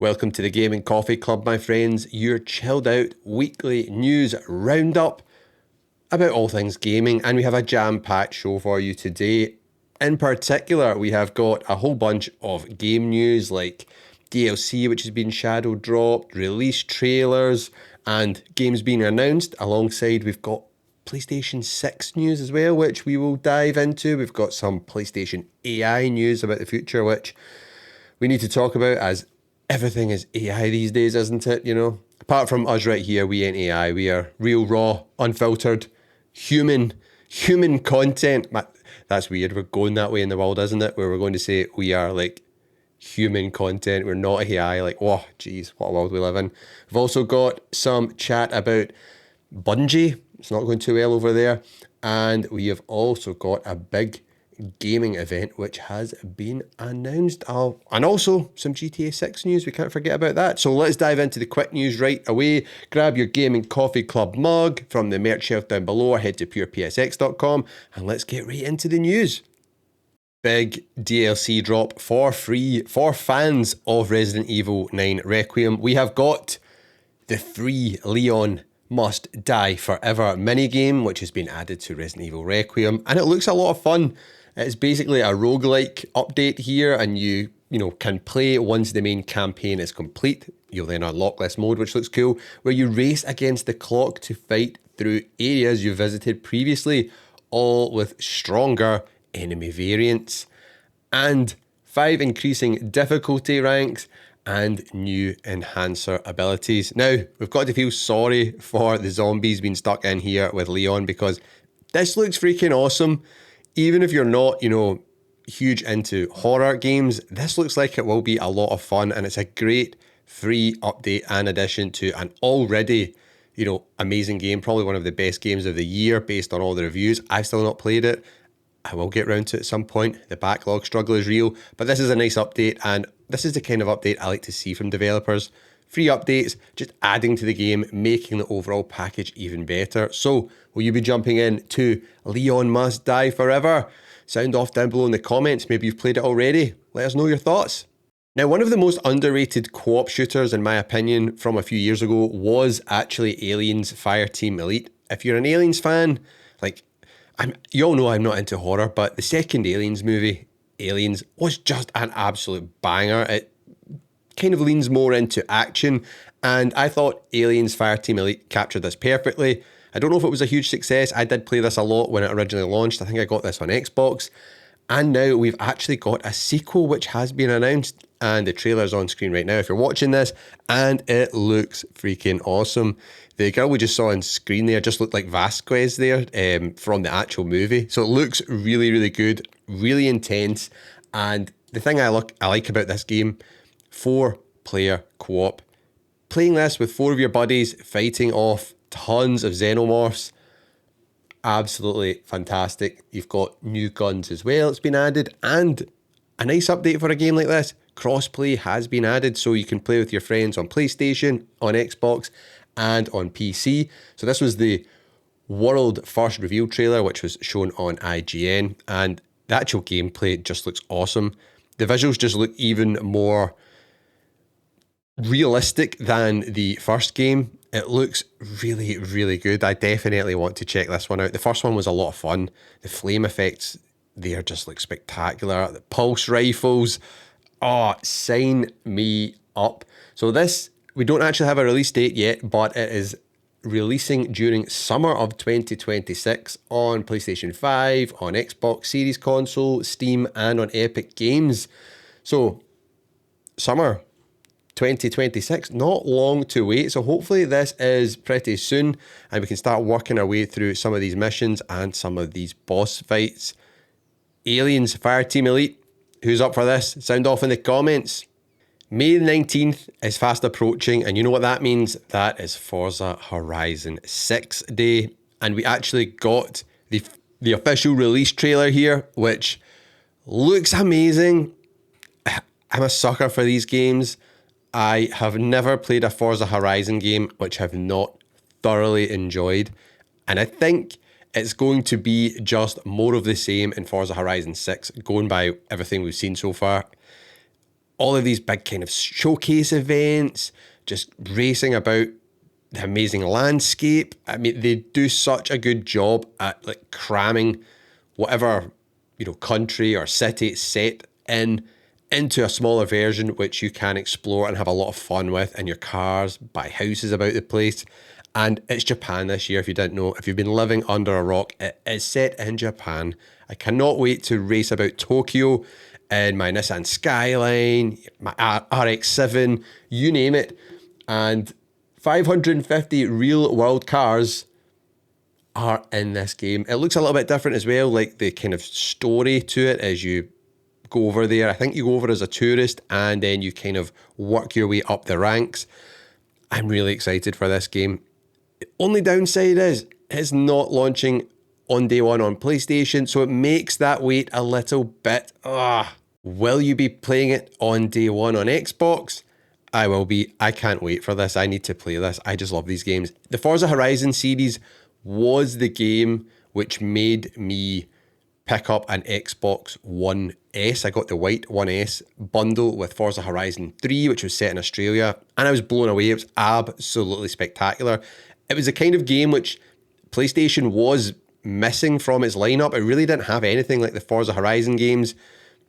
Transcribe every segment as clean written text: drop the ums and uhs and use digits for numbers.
Welcome to the Gaming Coffee Club, my friends, your chilled out weekly news roundup about all things gaming, and we have a jam-packed show for you today. In particular, we have got a whole bunch of game news like DLC which has been shadow dropped, release trailers, and games being announced. Alongside, we've got PlayStation 6 news as well, which we will dive into. We've got some PlayStation AI news about the future, which we need to talk about, as everything is AI these days, isn't it? You know, apart from us right here, we ain't AI. We are real, raw, unfiltered, human content. That's weird. We're going that way in the world, isn't it? Where we're going to say we are like human content. We're not AI. Like, oh, geez, what a world we live in. We've also got some chat about Bungie. It's not going too well over there. And we have also got a big gaming event which has been announced. And also some GTA 6 news. We can't forget about that. So let's dive into the quick news right away. Grab your Gaming Coffee Club mug from the merch shelf down below, or head to purepsx.com and let's get right into the news. Big DLC drop for free for fans of Resident Evil 9 Requiem. We have got the free Leon Must Die Forever minigame, which has been added to Resident Evil Requiem, and it looks a lot of fun. It's basically a roguelike update here, and you can play once the main campaign is complete. You'll then unlock this mode, which looks cool, where you race against the clock to fight through areas you visited previously, all with stronger enemy variants, and 5 increasing difficulty ranks and new enhancer abilities. Now, we've got to feel sorry for the zombies being stuck in here with Leon, because this looks freaking awesome. Even if you're not, huge into horror games, this looks like it will be a lot of fun, and it's a great free update and addition to an already, amazing game, probably one of the best games of the year based on all the reviews. I've still not played it. I will get round to it at some point. The backlog struggle is real, but this is a nice update, and this is the kind of update I like to see from developers. Free updates, just adding to the game, making the overall package even better. So, will you be jumping in to Leon Must Die Forever? Sound off down below in the comments. Maybe you've played it already. Let us know your thoughts. Now, one of the most underrated co-op shooters, in my opinion, from a few years ago was actually Aliens Fireteam Elite. If you're an Aliens fan, you all know I'm not into horror, but the second Aliens movie, Aliens, was just an absolute banger. It kind of leans more into action, and I thought Aliens Fireteam Elite captured this perfectly. I don't know if it was a huge success. I did play this a lot when it originally launched. I think I got this on Xbox, and now we've actually got a sequel which has been announced, and the trailer's on screen right now if you're watching this, and it looks freaking awesome. The girl we just saw on screen there just looked like Vasquez there from the actual movie. So it looks really, really good, really intense. And the thing I like about this game, 4-player co-op. Playing this with 4 of your buddies, fighting off tons of xenomorphs, absolutely fantastic. You've got new guns as well, it's been added, and a nice update for a game like this. Crossplay has been added, so you can play with your friends on PlayStation, on Xbox, and on PC. So this was the world first reveal trailer, which was shown on IGN, and the actual gameplay just looks awesome. The visuals just look even more realistic than the first game. It looks really, really good. I definitely want to check this one out. The first one was a lot of fun. The flame effects there just look spectacular. The pulse rifles, sign me up. So this, we don't actually have a release date yet, but it is releasing during summer of 2026 on PlayStation 5, on Xbox Series console, Steam, and on Epic Games. So, summer 2026, not long to wait. So hopefully this is pretty soon, and we can start working our way through some of these missions and some of these boss fights. Aliens Fireteam Elite, who's up for this? Sound off in the comments. May 19th is fast approaching, and you know what that means? That is Forza Horizon 6 Day, and we actually got the official release trailer here, which looks amazing. I'm a sucker for these games. I have never played a Forza Horizon game which I've not thoroughly enjoyed, and I think it's going to be just more of the same in Forza Horizon 6, going by everything we've seen so far. all of these big kind of showcase events, just racing about the amazing landscape. I mean, they do such a good job at like cramming whatever, country or city it's set into a smaller version, which you can explore and have a lot of fun with in your cars, buy houses about the place. And it's Japan this year, if you didn't know. If you've been living under a rock, it is set in Japan. I cannot wait to race about Tokyo in my Nissan Skyline, my RX-7, you name it. And 550 real world cars are in this game. It looks a little bit different as well, like the kind of story to it as you go over there. I think you go over as a tourist and then you kind of work your way up the ranks. I'm really excited for this game. The only downside is it's not launching on day one on PlayStation, so it makes that wait a little bit. Will you be playing it on day one on Xbox? I will be. I can't wait for this. I need to play this. I just love these games. The Forza Horizon series was the game which made me pick up an Xbox One S. I got the white One S bundle with Forza Horizon 3, which was set in Australia, and I was blown away. It was absolutely spectacular. It was a kind of game which PlayStation was missing from its lineup. It really didn't have anything like the Forza Horizon games.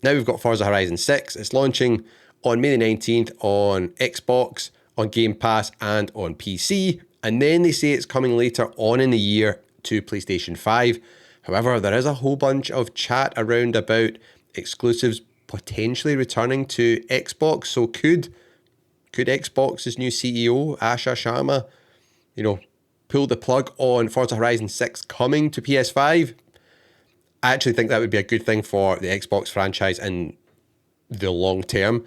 Now we've got Forza Horizon 6. It's launching on May the 19th on Xbox, on Game Pass, and on PC. And then they say it's coming later on in the year to PlayStation 5. However, there is a whole bunch of chat around about exclusives potentially returning to Xbox. So could Xbox's new CEO, Asha Sharma, pull the plug on Forza Horizon 6 coming to PS5? I actually think that would be a good thing for the Xbox franchise in the long term.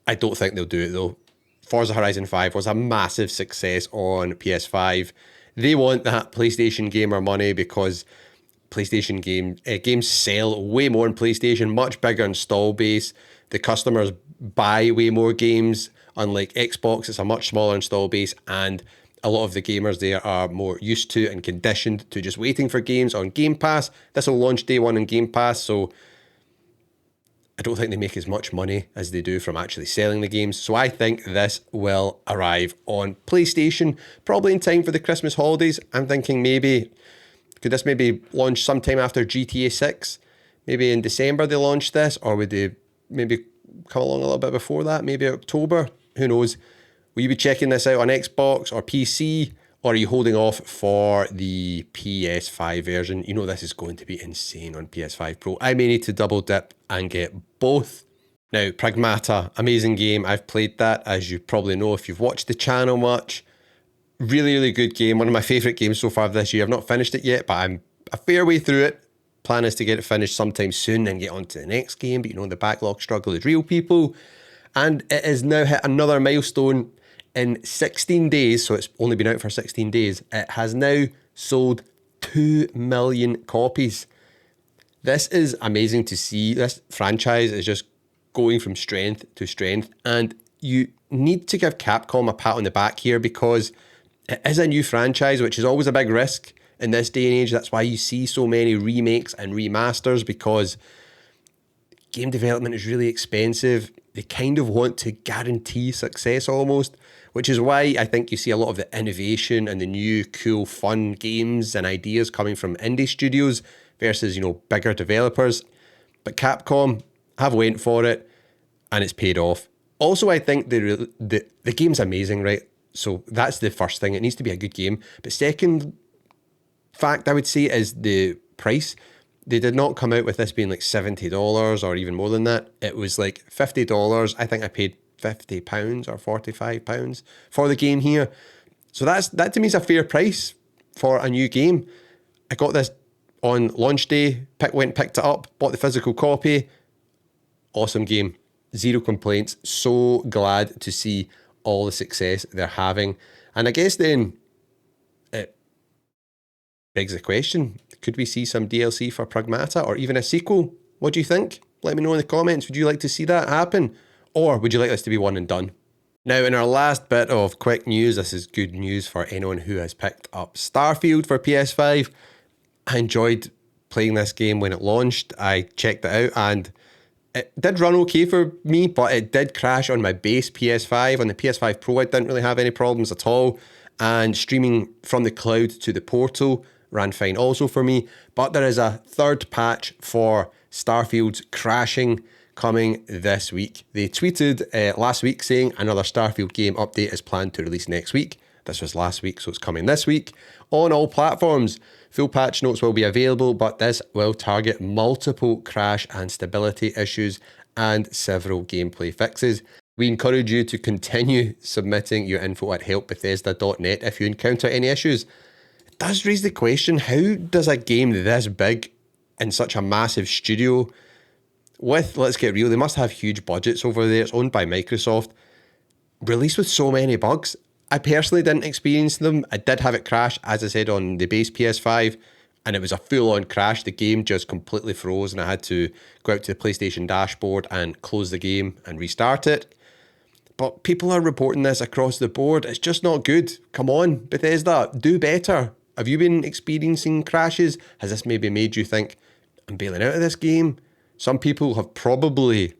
I don't think they'll do it though. Forza Horizon 5 was a massive success on PS5. They want that PlayStation gamer money because PlayStation games sell way more on PlayStation, much bigger install base. The customers buy way more games. Unlike Xbox, it's a much smaller install base, and a lot of the gamers there are more used to and conditioned to just waiting for games on Game Pass. This will launch day one on Game Pass, so I don't think they make as much money as they do from actually selling the games. So I think this will arrive on PlayStation, probably in time for the Christmas holidays. I'm thinking could this maybe launch sometime after GTA 6? Maybe in December they launch this, or would they maybe come along a little bit before that? Maybe October? Who knows? Will you be checking this out on Xbox or PC, or are you holding off for the PS5 version? This is going to be insane on PS5 Pro. I may need to double dip and get both. Now, Pragmata, amazing game. I've played that, as you probably know if you've watched the channel much. Really, really good game. One of my favourite games so far this year. I've not finished it yet, but I'm a fair way through it. Plan is to get it finished sometime soon and get on to the next game. But the backlog struggle is real, people. And it has now hit another milestone. In 16 days, so it's only been out for 16 days, it has now sold 2 million copies. This is amazing to see. This franchise is just going from strength to strength, and you need to give Capcom a pat on the back here because it is a new franchise, which is always a big risk in this day and age. That's why you see so many remakes and remasters, because game development is really expensive. They kind of want to guarantee success almost, which is why I think you see a lot of the innovation and the new cool fun games and ideas coming from indie studios versus, bigger developers. But Capcom have went for it and it's paid off. Also, I think the game's amazing, right? So that's the first thing. It needs to be a good game. But second fact I would say is the price. They did not come out with this being like $70 or even more than that. It was like $50. I think I paid £50 or £45 for the game here. So that to me is a fair price for a new game. I got this on launch day, picked it up, bought the physical copy. Awesome game. Zero complaints. So glad to see all the success they're having. And I guess then it begs the question, could we see some DLC for Pragmata or even a sequel? What do you think? Let me know in the comments. Would you like to see that happen? Or would you like this to be one and done? Now, in our last bit of quick news, this is good news for anyone who has picked up Starfield for PS5. I enjoyed playing this game when it launched. I checked it out and It did run okay for me, but it did crash on my base PS5. On the PS5 Pro, I didn't really have any problems at all. And streaming from the cloud to the portal ran fine also for me. But there is a third patch for Starfield's crashing coming this week. They tweeted last week saying another Starfield game update is planned to release next week. This was last week, so it's coming this week on all platforms. Full patch notes will be available, but this will target multiple crash and stability issues and several gameplay fixes. We encourage you to continue submitting your info at helpbethesda.net if you encounter any issues. It does raise the question, how does a game this big in such a massive studio with, let's get real, they must have huge budgets over there, it's owned by Microsoft, release with so many bugs? I personally didn't experience them. I did have it crash, as I said, on the base PS5, and it was a full-on crash. The game just completely froze, and I had to go out to the PlayStation dashboard and close the game and restart it. But people are reporting this across the board. It's just not good. Come on, Bethesda, do better. Have you been experiencing crashes? Has this maybe made you think, I'm bailing out of this game? Some people have probably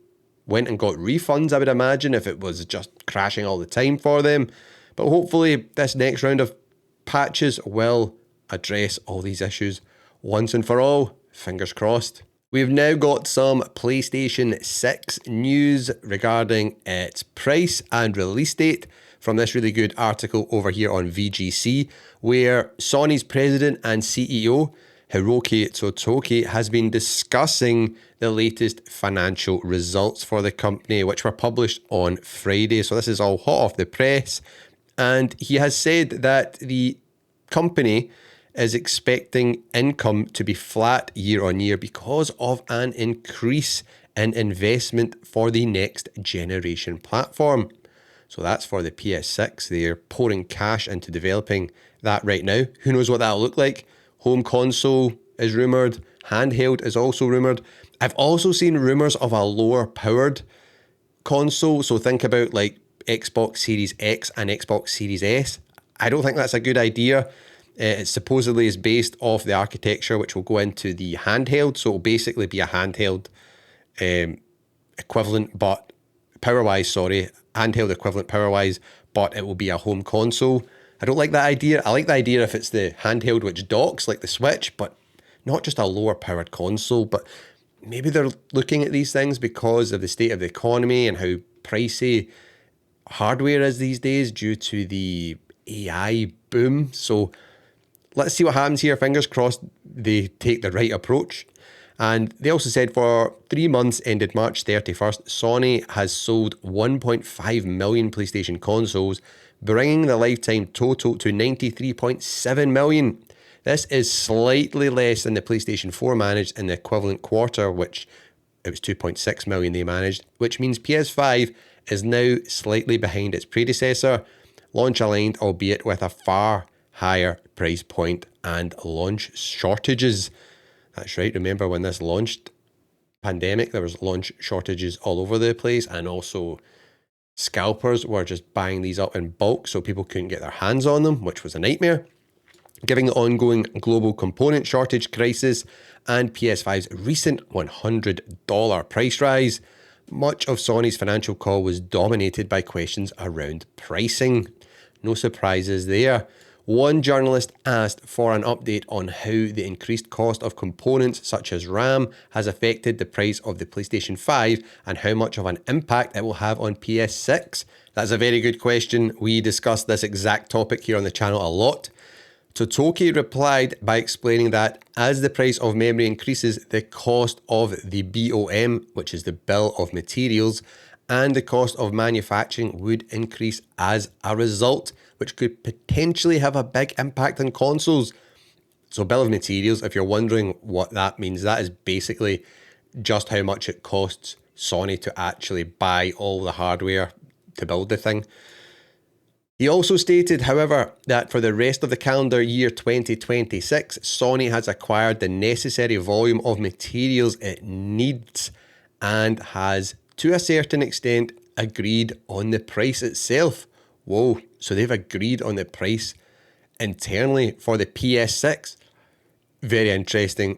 went and got refunds, I would imagine, if it was just crashing all the time for them. But hopefully this next round of patches will address all these issues once and for all. Fingers crossed. We've now got some PlayStation 6 news regarding its price and release date from this really good article over here on VGC, where Sony's president and CEO, Hiroki Totoki, has been discussing the latest financial results for the company, which were published on Friday. So this is all hot off the press. And he has said that the company is expecting income to be flat year on year because of an increase in investment for the next generation platform. So that's for the PS6. They're pouring cash into developing that right now. Who knows what that'll look like? Home console is rumoured. Handheld is also rumoured. I've also seen rumours of a lower powered console. So think about like Xbox Series X and Xbox Series S. I don't think that's a good idea. It supposedly is based off the architecture which will go into the handheld, so it'll basically be a handheld equivalent, but power-wise, handheld equivalent power-wise, but it will be a home console. I don't like that idea. I like the idea if it's the handheld which docks, like the Switch, but not just a lower-powered console. But maybe they're looking at these things because of the state of the economy and how pricey hardware is these days due to the AI boom. So let's see what happens here. Fingers crossed they take the right approach. And they also said for 3 months ended March 31st, Sony has sold 1.5 million PlayStation consoles, bringing the lifetime total to 93.7 million. This is slightly less than the PlayStation 4 managed in the equivalent quarter, which it was 2.6 million they managed, which means PS5 is now slightly behind its predecessor, launch aligned, albeit with a far higher price point and launch shortages. That's right, remember when this launched, pandemic, there was launch shortages all over the place, and also scalpers were just buying these up in bulk so people couldn't get their hands on them, which was a nightmare. Given the ongoing global component shortage crisis and PS5's recent $100 price rise, much of Sony's financial call was dominated by questions around pricing. No surprises there. One journalist asked for an update on how the increased cost of components such as RAM has affected the price of the PlayStation 5 and how much of an impact it will have on PS6. That's a very good question. We discussed this exact topic here on the channel a lot. Totoki replied by explaining that as the price of memory increases, the cost of the BOM, which is the bill of materials, and the cost of manufacturing would increase as a result, which could potentially have a big impact on consoles. So bill of materials, if you're wondering what that means, that is basically just how much it costs Sony to actually buy all the hardware to build the thing. He also stated, however, that for the rest of the calendar year 2026, Sony has acquired the necessary volume of materials it needs and has, to a certain extent, agreed on the price itself. Whoa, so they've agreed on the price internally for the PS6. Very interesting.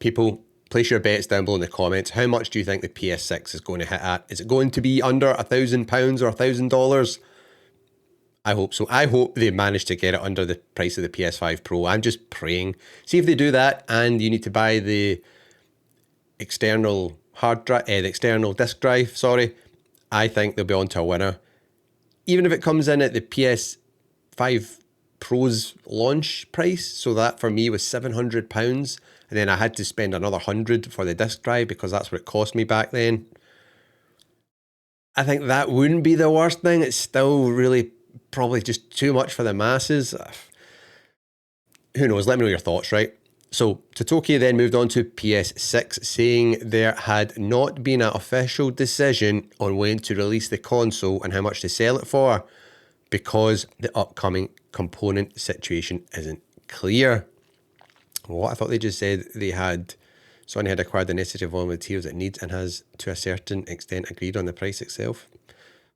People, Place your bets down below in the comments. How much do you think the PS6 is going to hit at? Is it going to be under £1,000 or $1,000? I hope so. I hope they manage to get it under the price of the PS5 Pro. I'm just praying. See if they do that, and you need to buy the external hard drive, the external disk drive. Sorry, I think they'll be on to a winner. Even if it comes in at the PS5 Pro's launch price, so that for me was £700, and then I had to spend another £100 for the disk drive because that's what it cost me back then. I think that wouldn't be the worst thing. It's still really probably just too much for the masses. Who knows? Let me know your thoughts, right? So Totoki then moved on to PS6, saying there had not been an official decision on when to release the console and how much to sell it for, because the upcoming component situation isn't clear. What? I thought they just said Sony had acquired the necessary volume of materials it needs and has to a certain extent agreed on the price itself.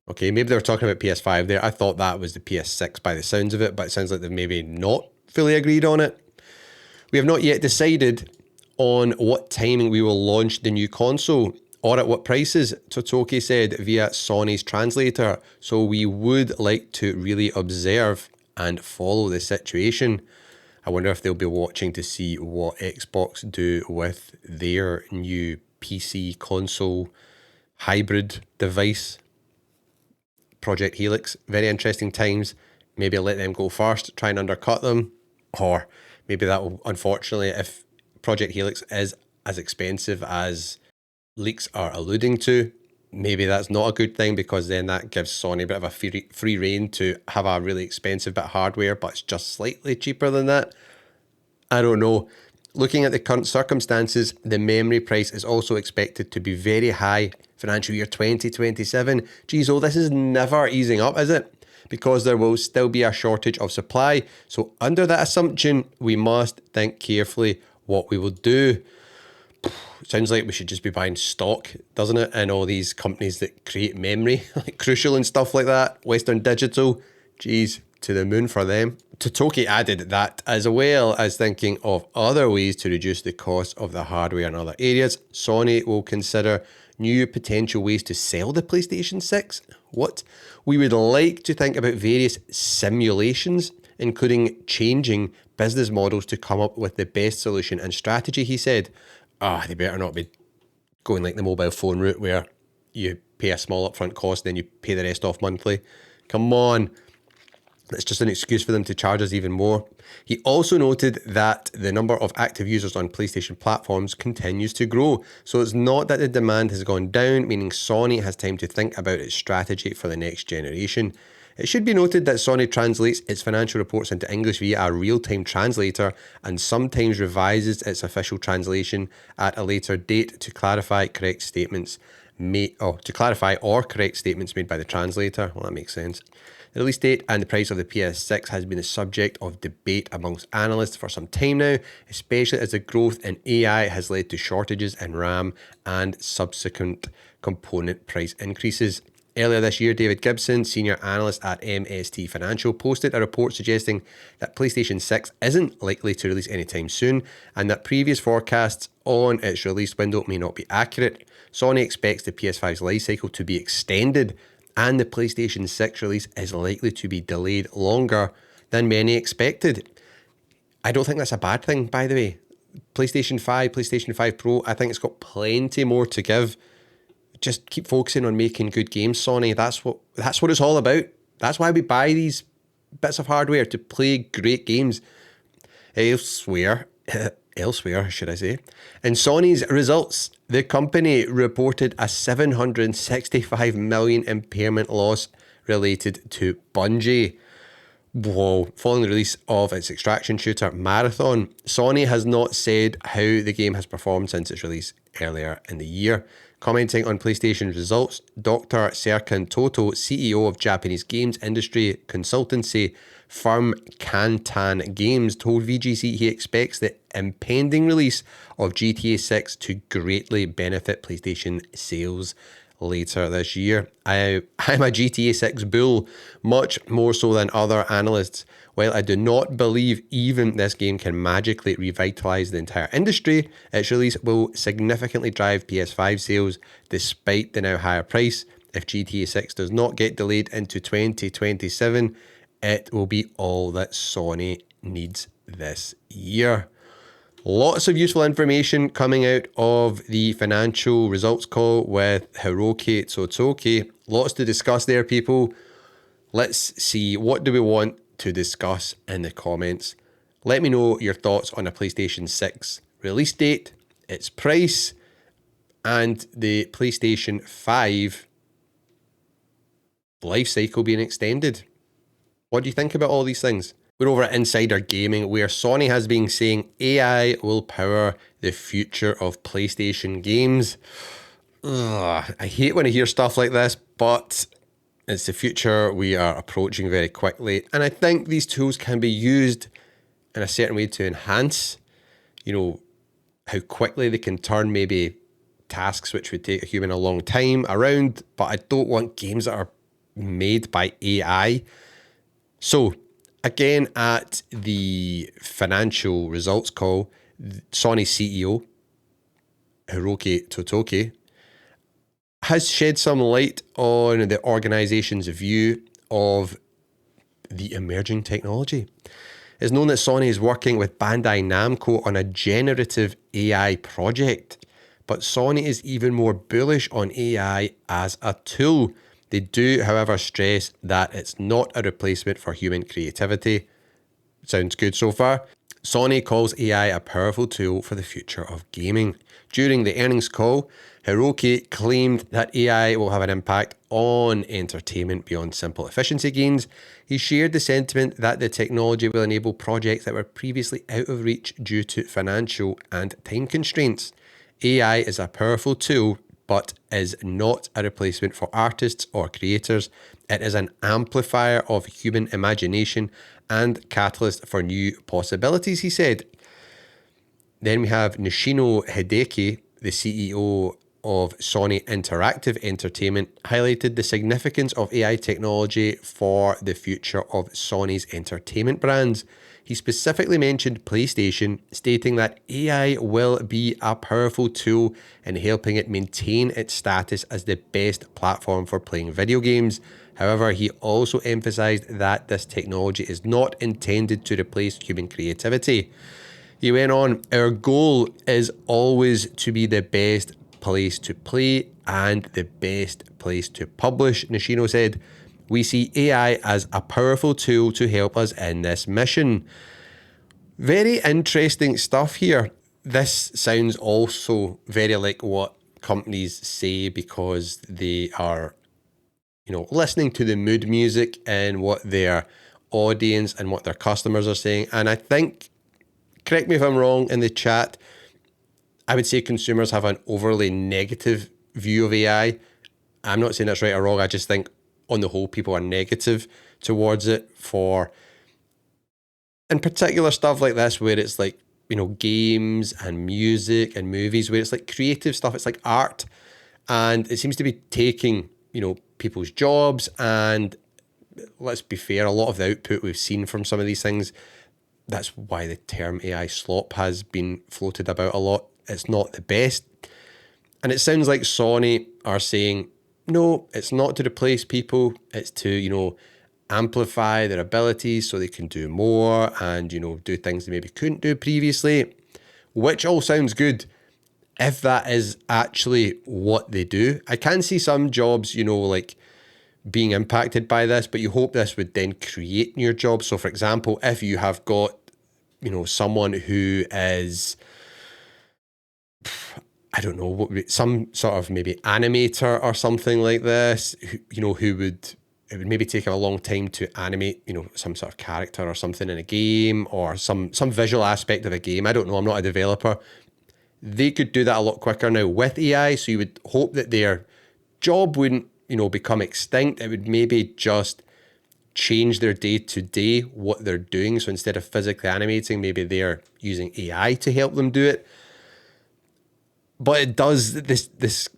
Okay, maybe they were talking about PS5 there. I thought that was the PS6 by the sounds of it, but it sounds like they've maybe not fully agreed on it. We have not yet decided on what timing we will launch the new console or at what prices, Totoki said via Sony's translator. So we would like to really observe and follow the situation. I wonder if they'll be watching to see what Xbox do with their new PC console hybrid device, Project Helix. Very interesting times. Maybe let them go first, try and undercut them. Or maybe that will, unfortunately, if Project Helix is as expensive as leaks are alluding to, maybe that's not a good thing, because then that gives Sony a bit of a free rein to have a really expensive bit of hardware, but it's just slightly cheaper than that. I don't know. Looking at the current circumstances, the memory price is also expected to be very high financial year 2027. Geez, this is never easing up, is it? Because there will still be a shortage of supply. So under that assumption, we must think carefully what we will do. Sounds like we should just be buying stock, doesn't it? And all these companies that create memory, like Crucial and stuff like that, Western Digital, geez, to the moon for them. Totoki added that, as well as thinking of other ways to reduce the cost of the hardware in other areas, Sony will consider new potential ways to sell the PlayStation 6. What? We would like to think about various simulations, including changing business models to come up with the best solution and strategy, he said. They better not be going like the mobile phone route where you pay a small upfront cost, then you pay the rest off monthly. Come on. That's just an excuse for them to charge us even more. He also noted that the number of active users on PlayStation platforms continues to grow. So it's not that the demand has gone down, meaning Sony has time to think about its strategy for the next generation. It should be noted that Sony translates its financial reports into English via a real-time translator and sometimes revises its official translation at a later date to clarify or correct statements made by the translator. Well, that makes sense. The release date and the price of the PS6 has been the subject of debate amongst analysts for some time now, especially as the growth in AI has led to shortages in RAM and subsequent component price increases. Earlier this year, David Gibson, senior analyst at MST Financial, posted a report suggesting that PlayStation 6 isn't likely to release anytime soon and that previous forecasts on its release window may not be accurate. Sony expects the PS5's lifecycle to be extended, and the PlayStation 6 release is likely to be delayed longer than many expected. I don't think that's a bad thing, by the way. PlayStation 5, PlayStation 5 Pro, I think it's got plenty more to give. Just keep focusing on making good games, Sony. That's what it's all about. That's why we buy these bits of hardware, to play great games. Elsewhere, should I say. In Sony's results, the company reported a $765 million impairment loss related to Bungie. Whoa. Following the release of its extraction shooter Marathon, Sony has not said how the game has performed since its release earlier in the year. Commenting on PlayStation's results, Dr. Serkan Toto, CEO of Japanese games industry consultancy firm Kantan Games, told VGC he expects the impending release of GTA 6 to greatly benefit PlayStation sales later this year. I'm a GTA 6 bull, much more so than other analysts. While I do not believe even this game can magically revitalise the entire industry, its release will significantly drive PS5 sales despite the now higher price. If GTA 6 does not get delayed into 2027, it will be all that Sony needs this year. Lots of useful information coming out of the financial results call with Hiroki Tsutoki. Lots to discuss there, people. Let's see, what do we want to discuss in the comments? Let me know your thoughts on a PlayStation 6 release date, its price, and the PlayStation 5 life cycle being extended. What do you think about all these things? We're over at Insider Gaming, where Sony has been saying AI will power the future of PlayStation games. Ugh, I hate when I hear stuff like this, but it's the future we are approaching very quickly. And I think these tools can be used in a certain way to enhance, how quickly they can turn maybe tasks which would take a human a long time around. But I don't want games that are made by AI. So, again, at the financial results call, Sony CEO, Hiroki Tsutoki, has shed some light on the organization's view of the emerging technology. It's known that Sony is working with Bandai Namco on a generative AI project, but Sony is even more bullish on AI as a tool. They do, however, stress that it's not a replacement for human creativity. Sounds good so far. Sony calls AI a powerful tool for the future of gaming. During the earnings call, Hiroki claimed that AI will have an impact on entertainment beyond simple efficiency gains. He shared the sentiment that the technology will enable projects that were previously out of reach due to financial and time constraints. AI is a powerful tool, but is not a replacement for artists or creators. It is an amplifier of human imagination and catalyst for new possibilities, he said. Then we have Nishino Hideki, the CEO of Sony Interactive Entertainment, highlighted the significance of AI technology for the future of Sony's entertainment brands. He specifically mentioned PlayStation, stating that AI will be a powerful tool in helping it maintain its status as the best platform for playing video games. However, he also emphasized that this technology is not intended to replace human creativity. He went on, "Our goal is always to be the best place to play and the best place to publish," Nishino said. "We see AI as a powerful tool to help us in this mission." Very interesting stuff here. This sounds also very like what companies say because they are, listening to the mood music and what their audience and what their customers are saying. And I think, correct me if I'm wrong in the chat, I would say consumers have an overly negative view of AI. I'm not saying that's right or wrong. I just think on the whole, people are negative towards it for, in particular, stuff like this, where it's like, games and music and movies, where it's like creative stuff. It's like art. And it seems to be taking, people's jobs. And let's be fair, a lot of the output we've seen from some of these things, that's why the term AI slop has been floated about a lot. It's not the best. And it sounds like Sony are saying, no, it's not to replace people. It's to, amplify their abilities so they can do more and, do things they maybe couldn't do previously, which all sounds good if that is actually what they do. I can see some jobs, like being impacted by this, but you hope this would then create new jobs. So for example, if you have got, someone who is, I don't know, some sort of maybe animator or something like this, it would maybe take them a long time to animate, some sort of character or something in a game or some visual aspect of a game. I don't know, I'm not a developer. They could do that a lot quicker now with AI, so you would hope that their job wouldn't, become extinct. It would maybe just change their day-to-day, what they're doing. So instead of physically animating, maybe they're using AI to help them do it. But it does, this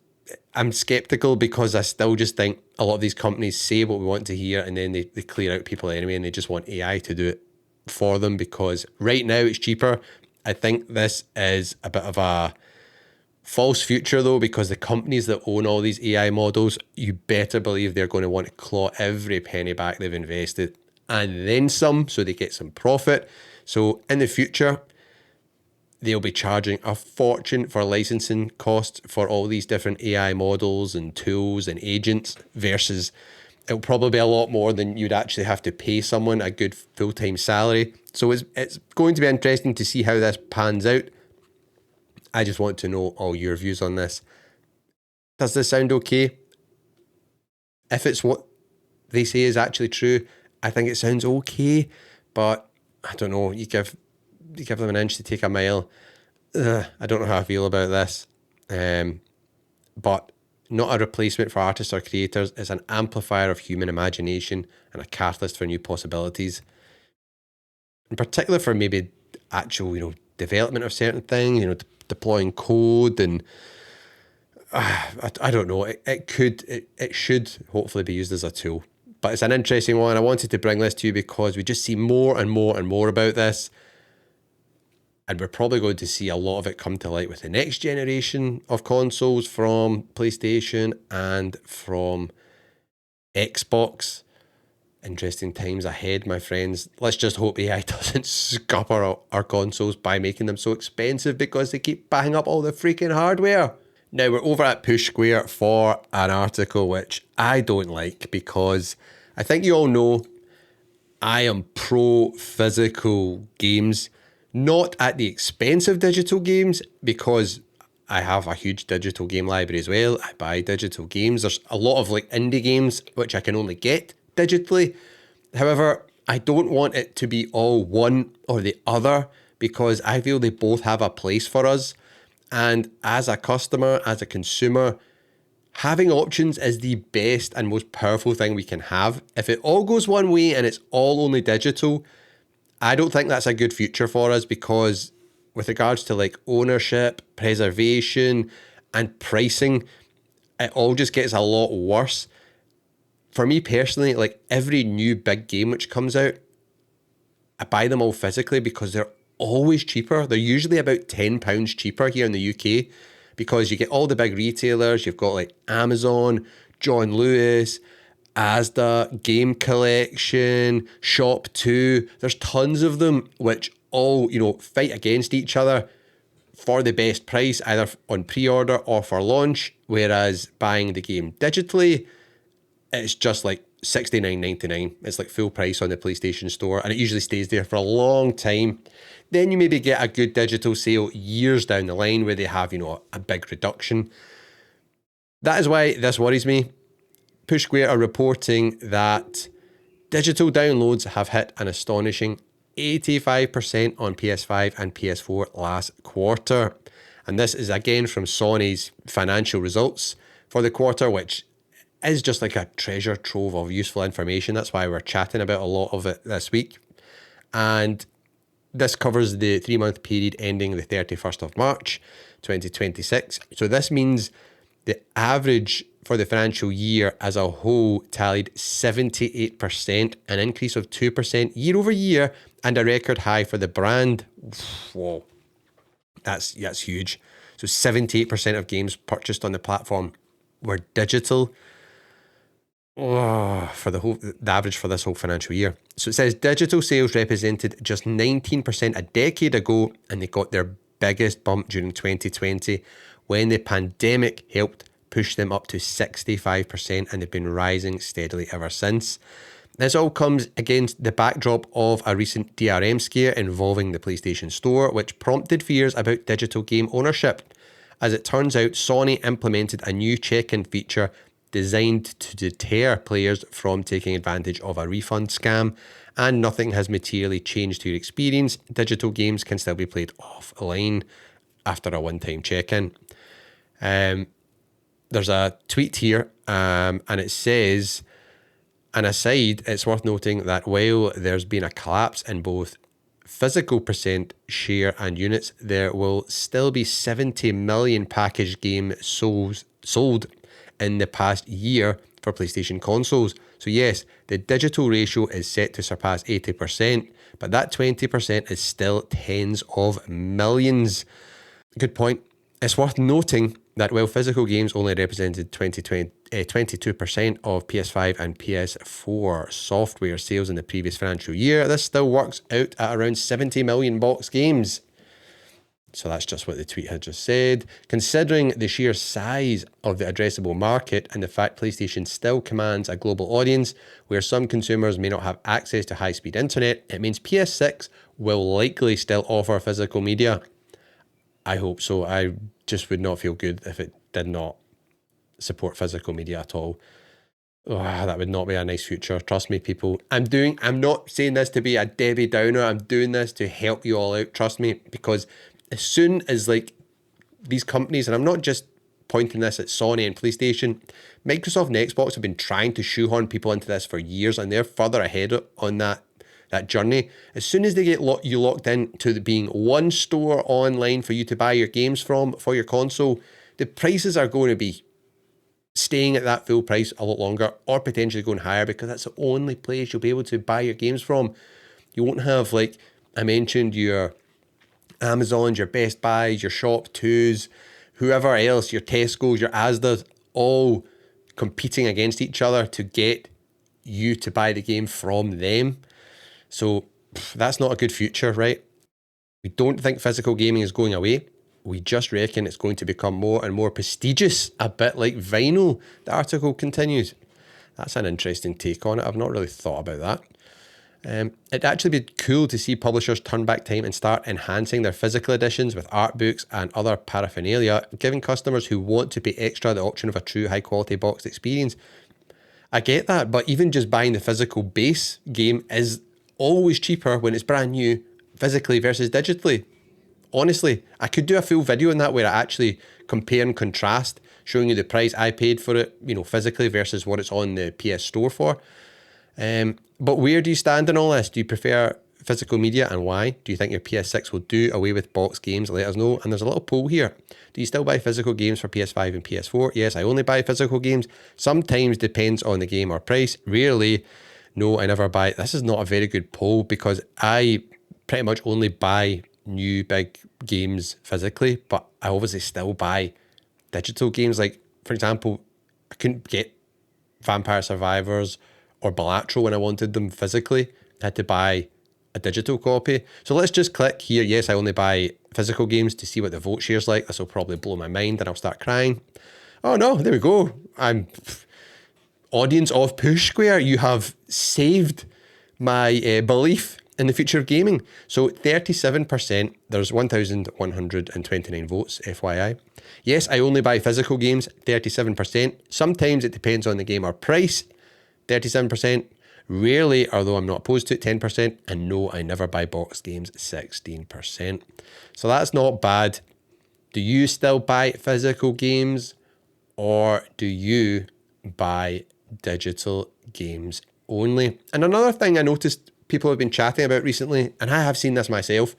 I'm skeptical because I still just think a lot of these companies say what we want to hear and then they clear out people anyway and they just want AI to do it for them because right now it's cheaper. I think this is a bit of a false future though, because the companies that own all these AI models, you better believe they're going to want to claw every penny back they've invested and then some so they get some profit. So in the future, they'll be charging a fortune for licensing costs for all these different AI models and tools and agents versus it'll probably be a lot more than you'd actually have to pay someone a good full-time salary. So it's going to be interesting to see how this pans out. I just want to know all your views on this. Does this sound okay? If it's what they say is actually true, I think it sounds okay, but I don't know. You give them an inch to take a mile. I don't know how I feel about this. But not a replacement for artists or creators. It's an amplifier of human imagination and a catalyst for new possibilities. In particular for maybe actual, development of certain things, deploying code and I don't know. It should hopefully be used as a tool. But it's an interesting one. I wanted to bring this to you because we just see more and more and more about this. And we're probably going to see a lot of it come to light with the next generation of consoles from PlayStation and from Xbox. Interesting times ahead, my friends. Let's just hope AI doesn't scupper our consoles by making them so expensive because they keep buying up all the freaking hardware. Now we're over at Push Square for an article which I don't like because I think you all know I am pro physical games, not at the expense of digital games because I have a huge digital game library as well. I buy digital games. There's a lot of indie games which I can only get digitally. However, I don't want it to be all one or the other because I feel they both have a place for us. And as a customer, as a consumer, having options is the best and most powerful thing we can have. If it all goes one way and it's all only digital, I don't think that's a good future for us because with regards to ownership, preservation, and pricing, it all just gets a lot worse. For me personally, every new big game which comes out, I buy them all physically because they're always cheaper. They're usually about £10 cheaper here in the UK because you get all the big retailers. You've got Amazon, John Lewis, Asda, Game Collection, Shop 2. There's tons of them which all, fight against each other for the best price, either on pre-order or for launch. Whereas buying the game digitally, it's just $69.99. It's full price on the PlayStation Store, and it usually stays there for a long time. Then you maybe get a good digital sale years down the line where they have, a big reduction. That is why this worries me. Push Square are reporting that digital downloads have hit an astonishing 85% on PS5 and PS4 last quarter. And this is again from Sony's financial results for the quarter, which is just a treasure trove of useful information. That's why we're chatting about a lot of it this week. And this covers the 3-month period ending the 31st of March, 2026. So this means the average for the financial year as a whole tallied 78%, an increase of 2% year over year, and a record high for the brand. Whoa, that's huge. So 78% of games purchased on the platform were digital. For the average for this whole financial year. So it says digital sales represented just 19% a decade ago, and they got their biggest bump during 2020 when the pandemic helped push them up to 65%, and they've been rising steadily ever since. This all comes against the backdrop of a recent DRM scare involving the PlayStation Store, which prompted fears about digital game ownership. As it turns out, Sony implemented a new check-in feature designed to deter players from taking advantage of a refund scam, and nothing has materially changed to your experience. Digital games can still be played offline after a one-time check-in. There's a tweet here, and it says, an aside, it's worth noting that while there's been a collapse in both physical percent share and units, there will still be 70 million packaged game sold sold in the past year for PlayStation consoles. So yes, the digital ratio is set to surpass 80%, but that 20% is still tens of millions. Good point. It's worth noting that while physical games only represented 22% of PS5 and PS4 software sales in the previous financial year, this still works out at around 70 million box games. So that's just what the tweet had just said. Considering the sheer size of the addressable market and the fact PlayStation still commands a global audience where some consumers may not have access to high-speed internet, it means PS6 will likely still offer physical media. I hope so. I just would not feel good if it did not support physical media at all. Oh, that would not be a nice future. Trust me, people. I'm not saying this to be a Debbie Downer. I'm doing this to help you all out. Trust me, because as soon as like these companies, and I'm not just pointing this at Sony and PlayStation, Microsoft and Xbox have been trying to shoehorn people into this for years, and they're further ahead on that journey. As soon as they get you locked in to being one store online for you to buy your games from for your console, the prices are going to be staying at that full price a lot longer, or potentially going higher, because that's the only place you'll be able to buy your games from. You won't have, like I mentioned, your Amazons, your Best Buys, your Shop 2s, whoever else, your Tesco's, your Asda's, all competing against each other to get you to buy the game from them. So that's not a good future, right? We don't think physical gaming is going away. We just reckon it's going to become more and more prestigious, a bit like vinyl. The article continues. That's an interesting take on it. I've not really thought about that. It'd actually be cool to see publishers turn back time and start enhancing their physical editions with art books and other paraphernalia, giving customers who want to pay extra the option of a true high quality boxed experience. I get that, but even just buying the physical base game is always cheaper when it's brand new, physically versus digitally. Honestly, I could do a full video on that where I actually compare and contrast, showing you the price I paid for it, physically versus what it's on the PS Store for. But where do you stand in all this? Do you prefer physical media, and why? Do you think your PS6 will do away with box games? Let us know. And there's a little poll here. Do you still buy physical games for PS5 and PS4? Yes, I only buy physical games. Sometimes depends on the game or price. Rarely, no, I never buy. This is not a very good poll because I pretty much only buy new big games physically, but I obviously still buy digital games. Like, for example, I couldn't get Vampire Survivors or Balatro when I wanted them physically. I had to buy a digital copy. So let's just click here. Yes, I only buy physical games to see what the vote share's like. This will probably blow my mind and I'll start crying. Oh no, there we go. Audience of Push Square, you have saved my belief in the future of gaming. So 37%, there's 1,129 votes, FYI. Yes, I only buy physical games, 37%. Sometimes it depends on the game or price, 37%. Rarely, although I'm not opposed to it, 10%. And no, I never buy box games, 16%. So that's not bad. Do you still buy physical games, or do you buy digital games only? And another thing I noticed people have been chatting about recently, and I have seen this myself,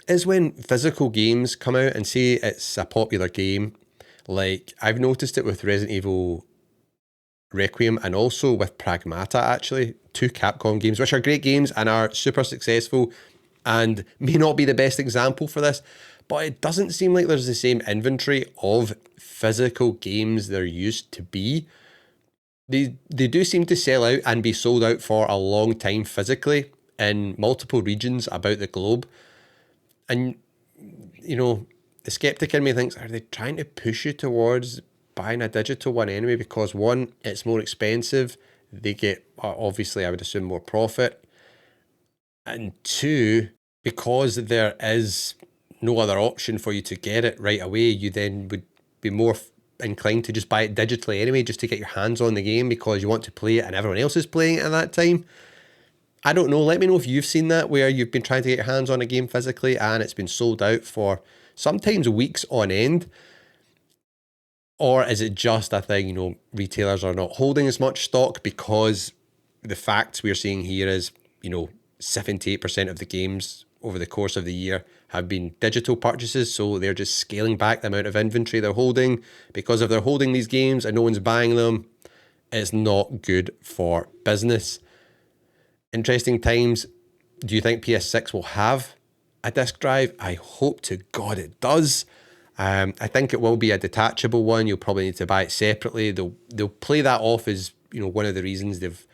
is when physical games come out and say it's a popular game. Like, I've noticed it with Resident Evil Requiem and also with Pragmata, actually, two Capcom games, which are great games and are super successful and may not be the best example for this, but it doesn't seem like there's the same inventory of physical games there used to be. They do seem to sell out and be sold out for a long time physically in multiple regions about the globe. And, the skeptic in me thinks, are they trying to push you towards buying a digital one anyway? Because one, it's more expensive. They get, obviously, I would assume, more profit. And two, because there is no other option for you to get it right away, you then would be more inclined to just buy it digitally anyway, just to get your hands on the game because you want to play it and everyone else is playing it at that time. I don't know. Let me know if you've seen that, where you've been trying to get your hands on a game physically and it's been sold out for sometimes weeks on end. Or is it just a thing, retailers are not holding as much stock because the facts we're seeing here is, 78% of the games over the course of the year have been digital purchases, so they're just scaling back the amount of inventory they're holding because if they're holding these games and no one's buying them, it's not good for business. Interesting times. Do you think PS6 will have a disc drive? I hope to God it does. I think it will be a detachable one. You'll probably need to buy it separately. They'll play that off as, you know, one of the reasons they've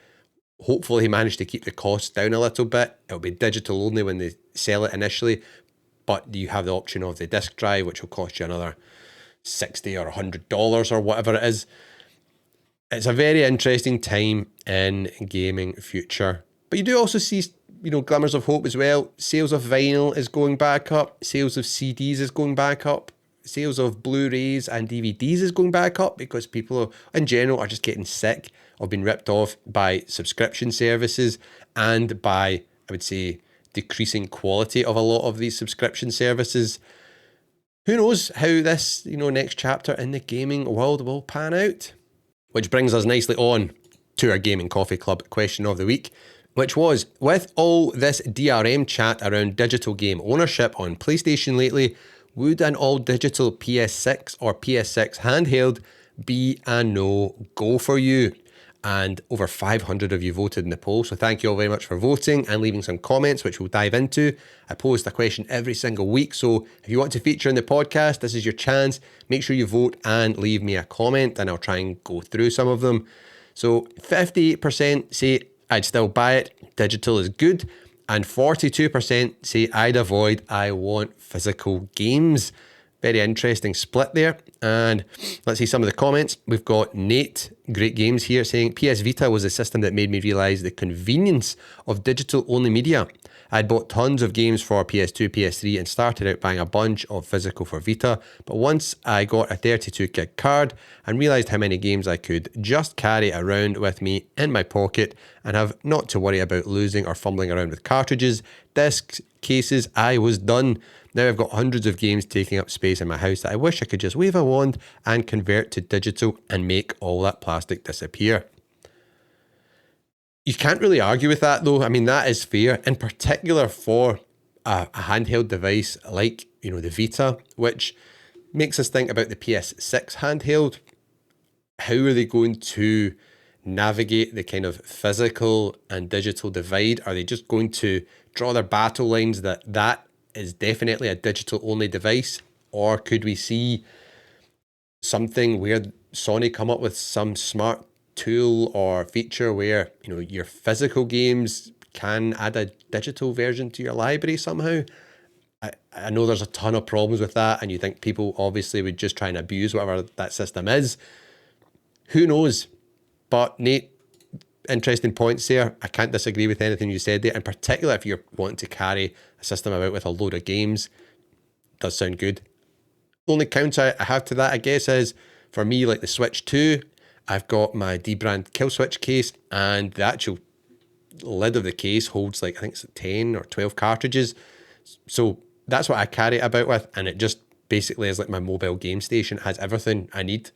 hopefully managed to keep the costs down a little bit. It'll be digital only when they sell it initially, but you have the option of the disc drive, which will cost you another $60 or $100 or whatever it is. It's a very interesting time in gaming future. But you do also see, you know, glimmers of hope as well. Sales of vinyl is going back up. Sales of CDs is going back up. Sales of Blu-rays and DVDs is going back up because people in general are just getting sick of being ripped off by subscription services and by, I would say, decreasing quality of a lot of these subscription services. Who knows how this, you know, next chapter in the gaming world will pan out? Which brings us nicely on to our Gaming Coffee Club question of the week, which was, with all this DRM chat around digital game ownership on PlayStation lately, would an all-digital PS6 or PS6 handheld be a no-go for you? And over 500 of you voted in the poll, so thank you all very much for voting and leaving some comments, which we'll dive into. I post a question every single week, so if you want to feature in the podcast, this is your chance. Make sure you vote and leave me a comment, and I'll try and go through some of them. So 58% say I'd still buy it, digital is good, and 42% say I'd avoid, I want physical games. Very interesting split there. And let's see some of the comments. We've got Nate, great games here, saying PS Vita was the system that made me realise the convenience of digital only media. I'd bought tons of games for PS2, PS3 and started out buying a bunch of physical for Vita, but once I got a 32 gig card and realised how many games I could just carry around with me in my pocket and have not to worry about losing or fumbling around with cartridges, discs, cases, I was done. Now I've got hundreds of games taking up space in my house that I wish I could just wave a wand and convert to digital and make all that plastic disappear. You can't really argue with that though. I mean, that is fair, in particular for a handheld device like, you know, the Vita, which makes us think about the PS6 handheld. How are they going to navigate the kind of physical and digital divide? Are they just going to draw their battle lines that is definitely a digital only device? Or could we see something where Sony come up with some smart tool or feature where, you know, your physical games can add a digital version to your library somehow? I know there's a ton of problems with that, and you think people obviously would just try and abuse whatever that system is. Who knows? But Nate, interesting points there. I can't disagree with anything you said there. In particular, if you're wanting to carry a system about with a load of games, does sound good. Only counter I have to that, I guess, is for me, like the Switch 2, I've got my D-brand kill switch case, and the actual lid of the case holds like, I think it's 10 or 12 cartridges. So that's what I carry it about with, and it just basically is like my mobile game station. It has everything I need.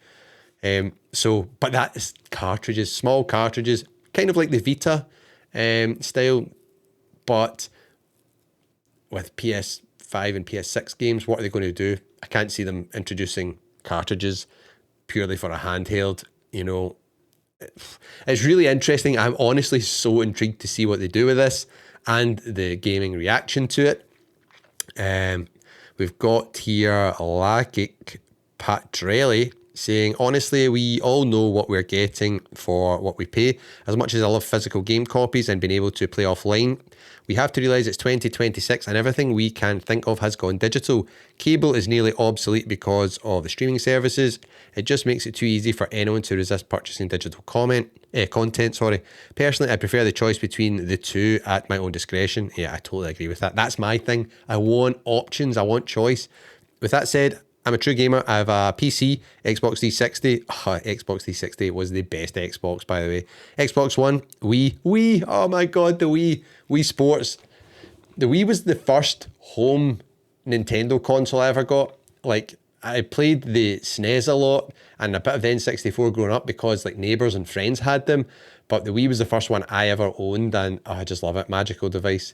But that is cartridges, small cartridges, kind of like the Vita style, but with PS5 and PS6 games, what are they going to do? I can't see them introducing cartridges purely for a handheld. You know, it's really interesting. I'm honestly so intrigued to see what they do with this and the gaming reaction to it. We've got here Lagic Patrelli saying, honestly, we all know what we're getting for what we pay. As much as I love physical game copies and being able to play offline, we have to realise it's 2026 and everything we can think of has gone digital. Cable is nearly obsolete because of the streaming services. It just makes it too easy for anyone to resist purchasing digital content. Personally, I prefer the choice between the two at my own discretion. Yeah, I totally agree with that. That's my thing. I want options. I want choice. With that said, I'm a true gamer. I have a PC, Xbox 360. Xbox 360 was the best Xbox, by the way. Xbox One, Wii. Oh my God, the Wii Sports. The Wii was the first home Nintendo console I ever got. Like, I played the SNES a lot and a bit of the N64 growing up because like neighbours and friends had them. But the Wii was the first one I ever owned, and I just love it. Magical device.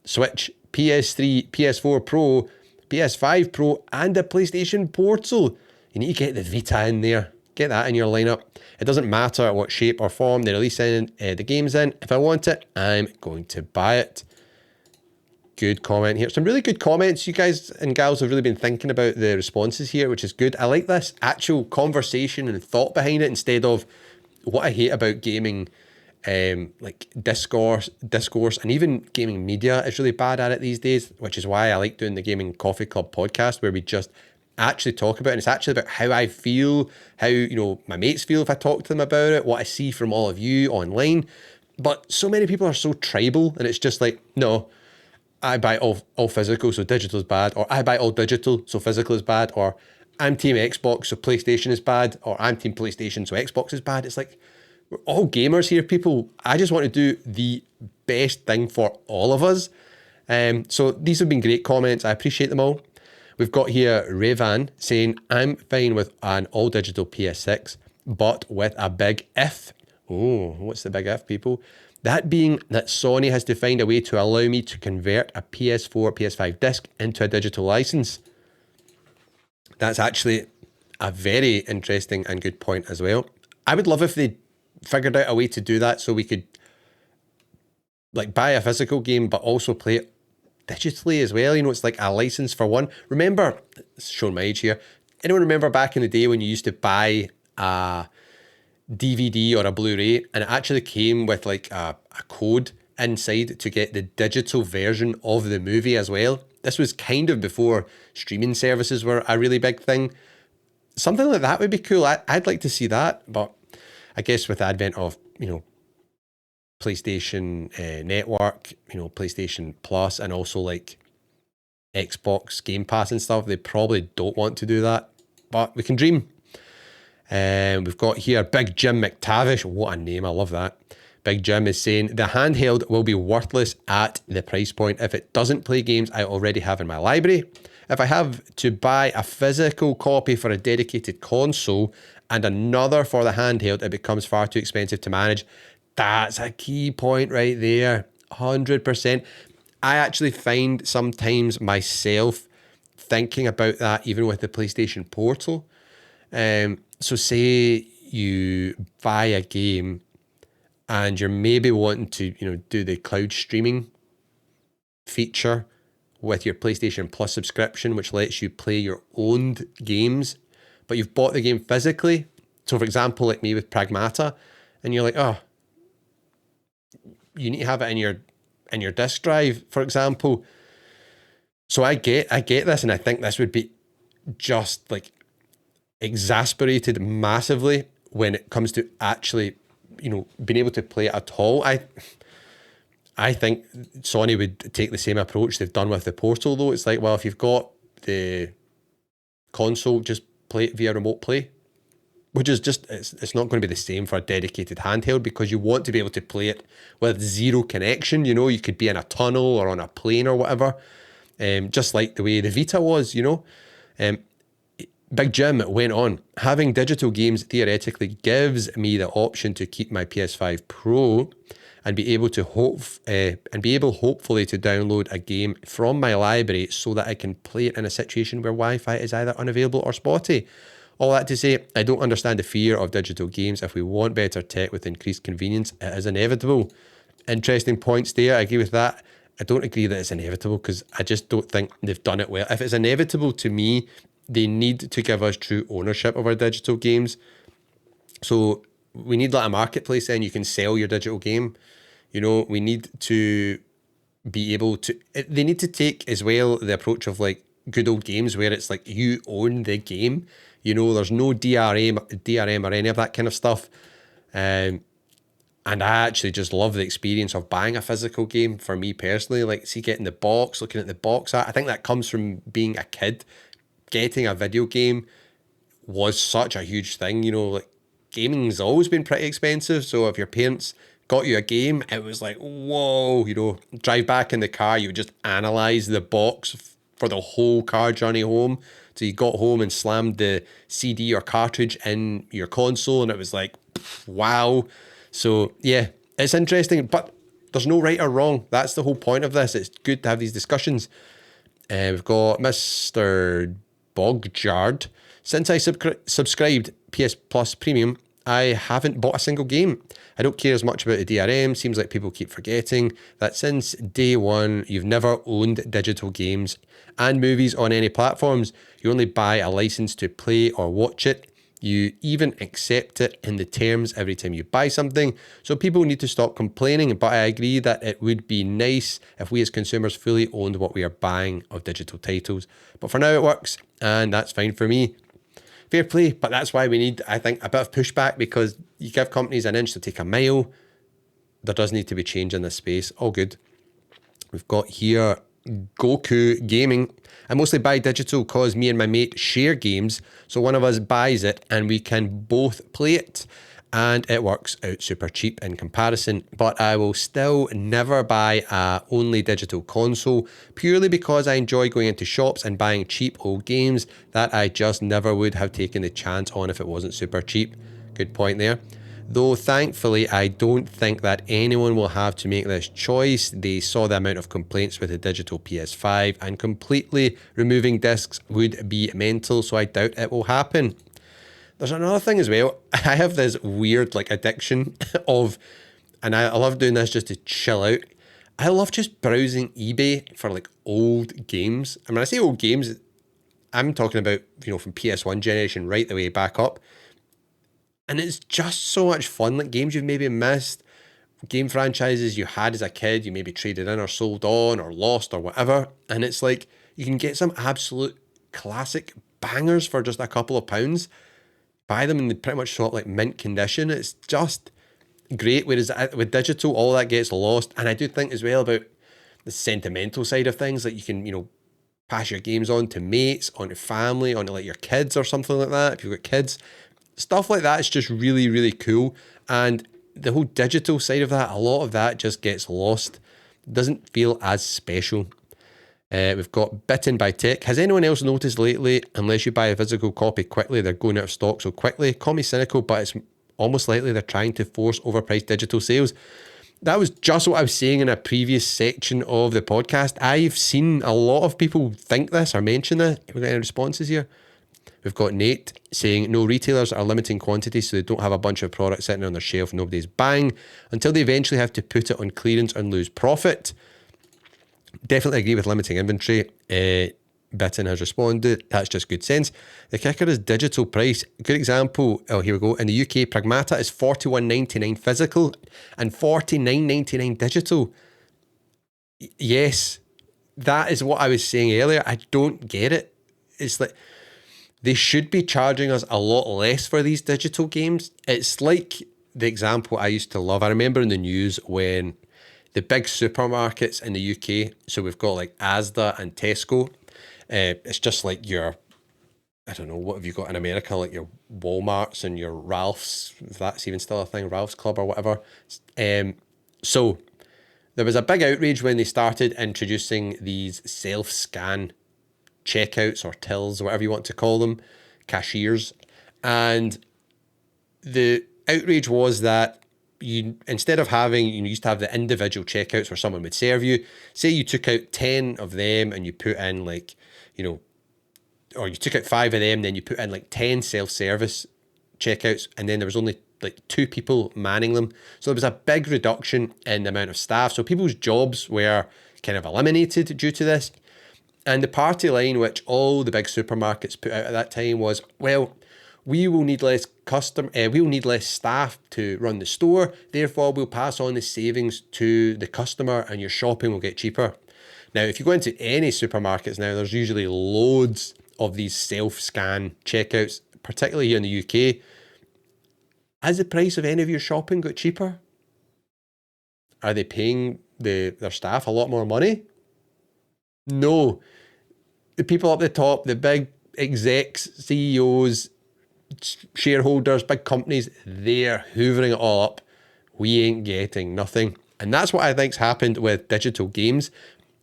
Switch, PS3, PS4 Pro, PS5 Pro, and a PlayStation Portal. You need to get the Vita in there. Get that in your lineup. It doesn't matter what shape or form they release the games in. If I want it, I'm going to buy it. Good comment here. Some really good comments. You guys and gals have really been thinking about the responses here, which is good. I like this actual conversation and thought behind it instead of what I hate about gaming, like discourse, and even gaming media is really bad at it these days, which is why I like doing the Gaming Coffee Club podcast, where we just actually talk about it. And it's actually about how I feel, how, you know, my mates feel if I talk to them about it, what I see from all of you online. But so many people are so tribal, and it's just like, no, I buy all physical, so digital is bad, or I buy all digital, so physical is bad, or I'm team Xbox, so PlayStation is bad, or I'm team PlayStation, so Xbox is bad. It's like, we're all gamers here, people. I just want to do the best thing for all of us. So these have been great comments. I appreciate them all. We've got here Revan saying, I'm fine with an all digital PS6, but with a big if. Oh, what's the big if, people? That being that Sony has to find a way to allow me to convert a PS4, PS5 disc into a digital license. That's actually a very interesting and good point as well. I would love if they figured out a way to do that so we could like buy a physical game but also play it digitally as well. You know, it's like a license for one. Remember, showing my age here, anyone remember back in the day when you used to buy a DVD or a Blu-ray and it actually came with like a code inside to get the digital version of the movie as well? This was kind of before streaming services were a really big thing. Something like that would be cool. I'd like to see that, but I guess with the advent of, you know, PlayStation Network, you know, PlayStation Plus, and also like Xbox Game Pass and stuff, they probably don't want to do that, but we can dream. We've got here Big Jim McTavish. What a name. I love that. Big Jim is saying, the handheld will be worthless at the price point if it doesn't play games I already have in my library. If I have to buy a physical copy for a dedicated console and another for the handheld, it becomes far too expensive to manage. That's a key point right there. 100%. I actually find sometimes myself thinking about that even with the PlayStation Portal. So say you buy a game and you're maybe wanting to, you know, do the cloud streaming feature with your PlayStation Plus subscription, which lets you play your owned games, but you've bought the game physically. So for example, like me with Pragmata, and you're like, oh, you need to have it in your disk drive, for example. So I get this, and I think this would be just like exasperated massively when it comes to actually, you know, being able to play it at all. I think Sony would take the same approach they've done with the Portal, though. It's like, well, if you've got the console, just play it via remote play, which is just, it's not going to be the same for a dedicated handheld because you want to be able to play it with zero connection. You know, you could be in a tunnel or on a plane or whatever, just like the way the Vita was, you know. Big Jim went on, having digital games theoretically gives me the option to keep my PS5 Pro and be able hopefully to download a game from my library so that I can play it in a situation where Wi-Fi is either unavailable or spotty. All that to say, I don't understand the fear of digital games. If we want better tech with increased convenience, it is inevitable. Interesting points there. I agree with that. I don't agree that it's inevitable because I just don't think they've done it well. If it's inevitable to me, they need to give us true ownership of our digital games. So we need like a marketplace then you can sell your digital game. You know, we need to be able to, they need to take as well the approach of like good old games where it's like you own the game. You know, there's no DRM or any of that kind of stuff. And I actually just love the experience of buying a physical game for me personally. Like, see, getting the box, looking at the box art. I think that comes from being a kid. Getting a video game was such a huge thing. You know, like gaming's always been pretty expensive. So if your parents got you a game, it was like, whoa, you know, drive back in the car, you would just analyze the box for the whole car journey home. So you got home and slammed the CD or cartridge in your console and it was like, wow. So yeah, it's interesting. But There's no right or wrong. That's the whole point of this. It's good to have these discussions. We've got Mr. Bogjard. Since I subscribed PS Plus Premium, I haven't bought a single game. I don't care as much about the DRM. Seems like people keep forgetting that since day one, you've never owned digital games and movies on any platforms. You only buy a license to play or watch it. You even accept it in the terms every time you buy something. So people need to stop complaining, but I agree that it would be nice if we as consumers fully owned what we are buying of digital titles. But for now it works, and that's fine for me. Fair play, but that's why we need, I think, a bit of pushback, because you give companies an inch to take a mile. There does need to be change in this space. All good. We've got here Goku Gaming. I mostly buy digital because me and my mate share games, so one of us buys it and we can both play it, and it works out super cheap in comparison. But I will still never buy a only digital console, purely because I enjoy going into shops and buying cheap old games that I just never would have taken the chance on if it wasn't super cheap. Good point there. Though thankfully, I don't think that anyone will have to make this choice. They saw the amount of complaints with the digital PS5, and completely removing discs would be mental, so I doubt it will happen. There's another thing as well. I have this weird addiction of, and I love doing this just to chill out. I love just browsing eBay for old games. And when I say old games, I'm talking about, from PS1 generation right the way back up. And it's just so much fun, games you've maybe missed, game franchises you had as a kid, you maybe traded in or sold on or lost or whatever. And it's you can get some absolute classic bangers for just a couple of pounds. Buy them and they pretty much show up mint condition. It's just great. Whereas with digital, all that gets lost. And I do think as well about the sentimental side of things, you can, pass your games on to mates, on to family, on to your kids or something like that. If you've got kids, stuff like that is just really, really cool. And the whole digital side of that, a lot of that just gets lost. It doesn't feel as special. We've got Bitten by Tech. Has anyone else noticed lately, unless you buy a physical copy quickly, they're going out of stock so quickly? Call me cynical, but it's almost likely they're trying to force overpriced digital sales. That was just what I was saying in a previous section of the podcast. I've seen a lot of people think this or mention this. Have we got any responses here? We've got Nate saying, no, retailers are limiting quantities so they don't have a bunch of products sitting on their shelf nobody's buying until they eventually have to put it on clearance and lose profit. Definitely agree with limiting inventory. Bitten has responded, that's just good sense. The kicker is digital price. Good example, oh here we go. In the UK, Pragmata is $41.99 physical and $49.99 digital. Yes, that is what I was saying earlier. I don't get it. It's they should be charging us a lot less for these digital games. It's like the example I used to love. I remember in the news when the big supermarkets in the UK, so we've got Asda and Tesco, it's just your, I don't know, what have you got in America, your Walmarts and your Ralph's, if that's even still a thing, Ralph's Club or whatever. So there was a big outrage when they started introducing these self-scan checkouts or tills, whatever you want to call them, cashiers. And the outrage was that you, instead of having, you used to have the individual checkouts where someone would serve you. Say you took out 10 of them and you put in or you took out 5 of them, then you put in 10 self-service checkouts, and then there was only 2 people manning them. So there was a big reduction in the amount of staff. So people's jobs were kind of eliminated due to this. And the party line, which all the big supermarkets put out at that time, was, well, we will need less staff to run the store. Therefore, we'll pass on the savings to the customer, and your shopping will get cheaper. Now, if you go into any supermarkets now, there's usually loads of these self-scan checkouts, particularly here in the UK. Has the price of any of your shopping got cheaper? Are they paying their staff a lot more money? No. The people up the top, the big execs, CEOs, shareholders, big companies, they're hoovering it all up. We ain't getting nothing. And that's what I think's happened with digital games.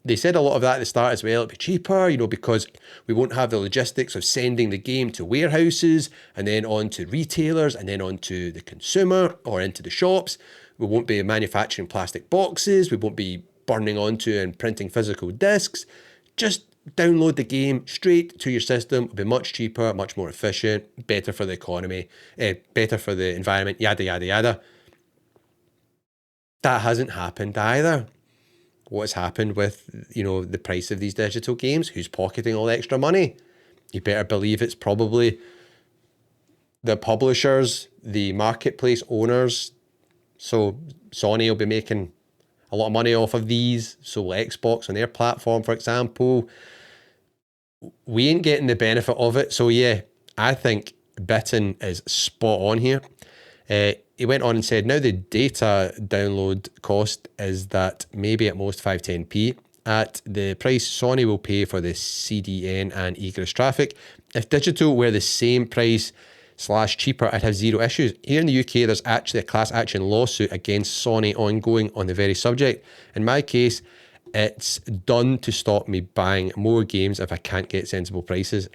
They said a lot of that at the start as well. It'll be cheaper, because we won't have the logistics of sending the game to warehouses and then on to retailers and then on to the consumer or into the shops. We won't be manufacturing plastic boxes. We won't be burning onto and printing physical discs. Just download the game straight to your system. It'll be much cheaper, much more efficient, better for the economy, better for the environment, yada, yada, yada. That hasn't happened either. What's happened with, the price of these digital games? Who's pocketing all the extra money? You better believe it's probably the publishers, the marketplace owners. So Sony will be making a lot of money off of these. So will Xbox on their platform, for example. We ain't getting the benefit of it. So yeah, I think Bitten is spot on here. He went on and said, now the data download cost is that maybe at most 510p at the price Sony will pay for the CDN and egress traffic. If digital were the same price / cheaper, I'd have zero issues. Here in the UK, there's actually a class action lawsuit against Sony ongoing on the very subject. In my case, it's done to stop me buying more games if I can't get sensible prices.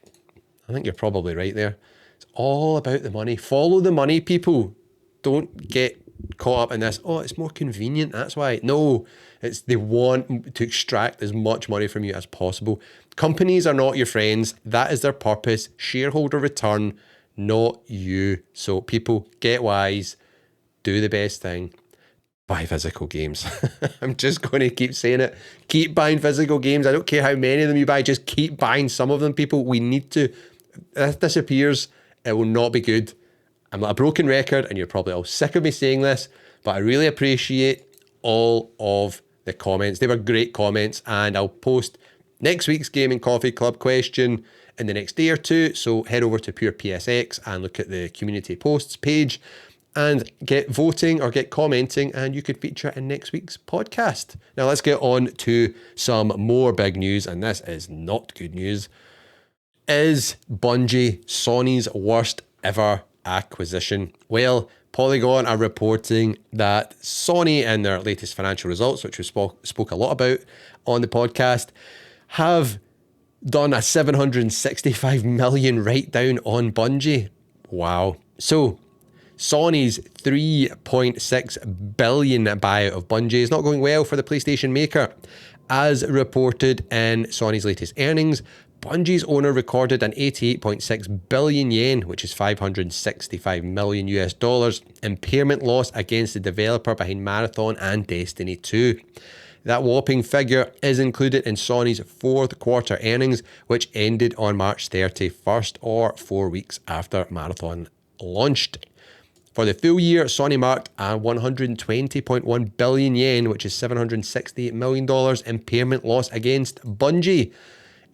I think you're probably right there. It's all about the money. Follow the money, people. Don't get caught up in this, oh, it's more convenient, that's why. No, it's they want to extract as much money from you as possible. Companies are not your friends. That is their purpose. Shareholder return, not you. So people, get wise, do the best thing. Buy physical games. I'm just going to keep saying it. Keep buying physical games. I don't care how many of them you buy. Just keep buying some of them, people. We need to. If this appears, it will not be good. I'm like a broken record, and you're probably all sick of me saying this, but I really appreciate all of the comments. They were great comments, and I'll post next week's Gaming Coffee Club question in the next day or two. So head over to Pure PSX and look at the community posts page and get voting or get commenting, and you could feature in next week's podcast. Now let's get on to some more big news, and this is not good news. Is Bungie Sony's worst ever acquisition? Well, Polygon are reporting that Sony, in their latest financial results, which we spoke a lot about on the podcast, have done a 765 million write-down on Bungie. Wow. So Sony's 3.6 billion buyout of Bungie is not going well for the PlayStation maker. As reported in Sony's latest earnings, Bungie's owner recorded an 88.6 billion yen, which is 565 million US dollars, impairment loss against the developer behind Marathon and Destiny 2. That whopping figure is included in Sony's fourth quarter earnings, which ended on March 31st, or 4 weeks after Marathon launched. For the full year, Sony marked a 120.1 billion yen, which is $768 million impairment loss against Bungie.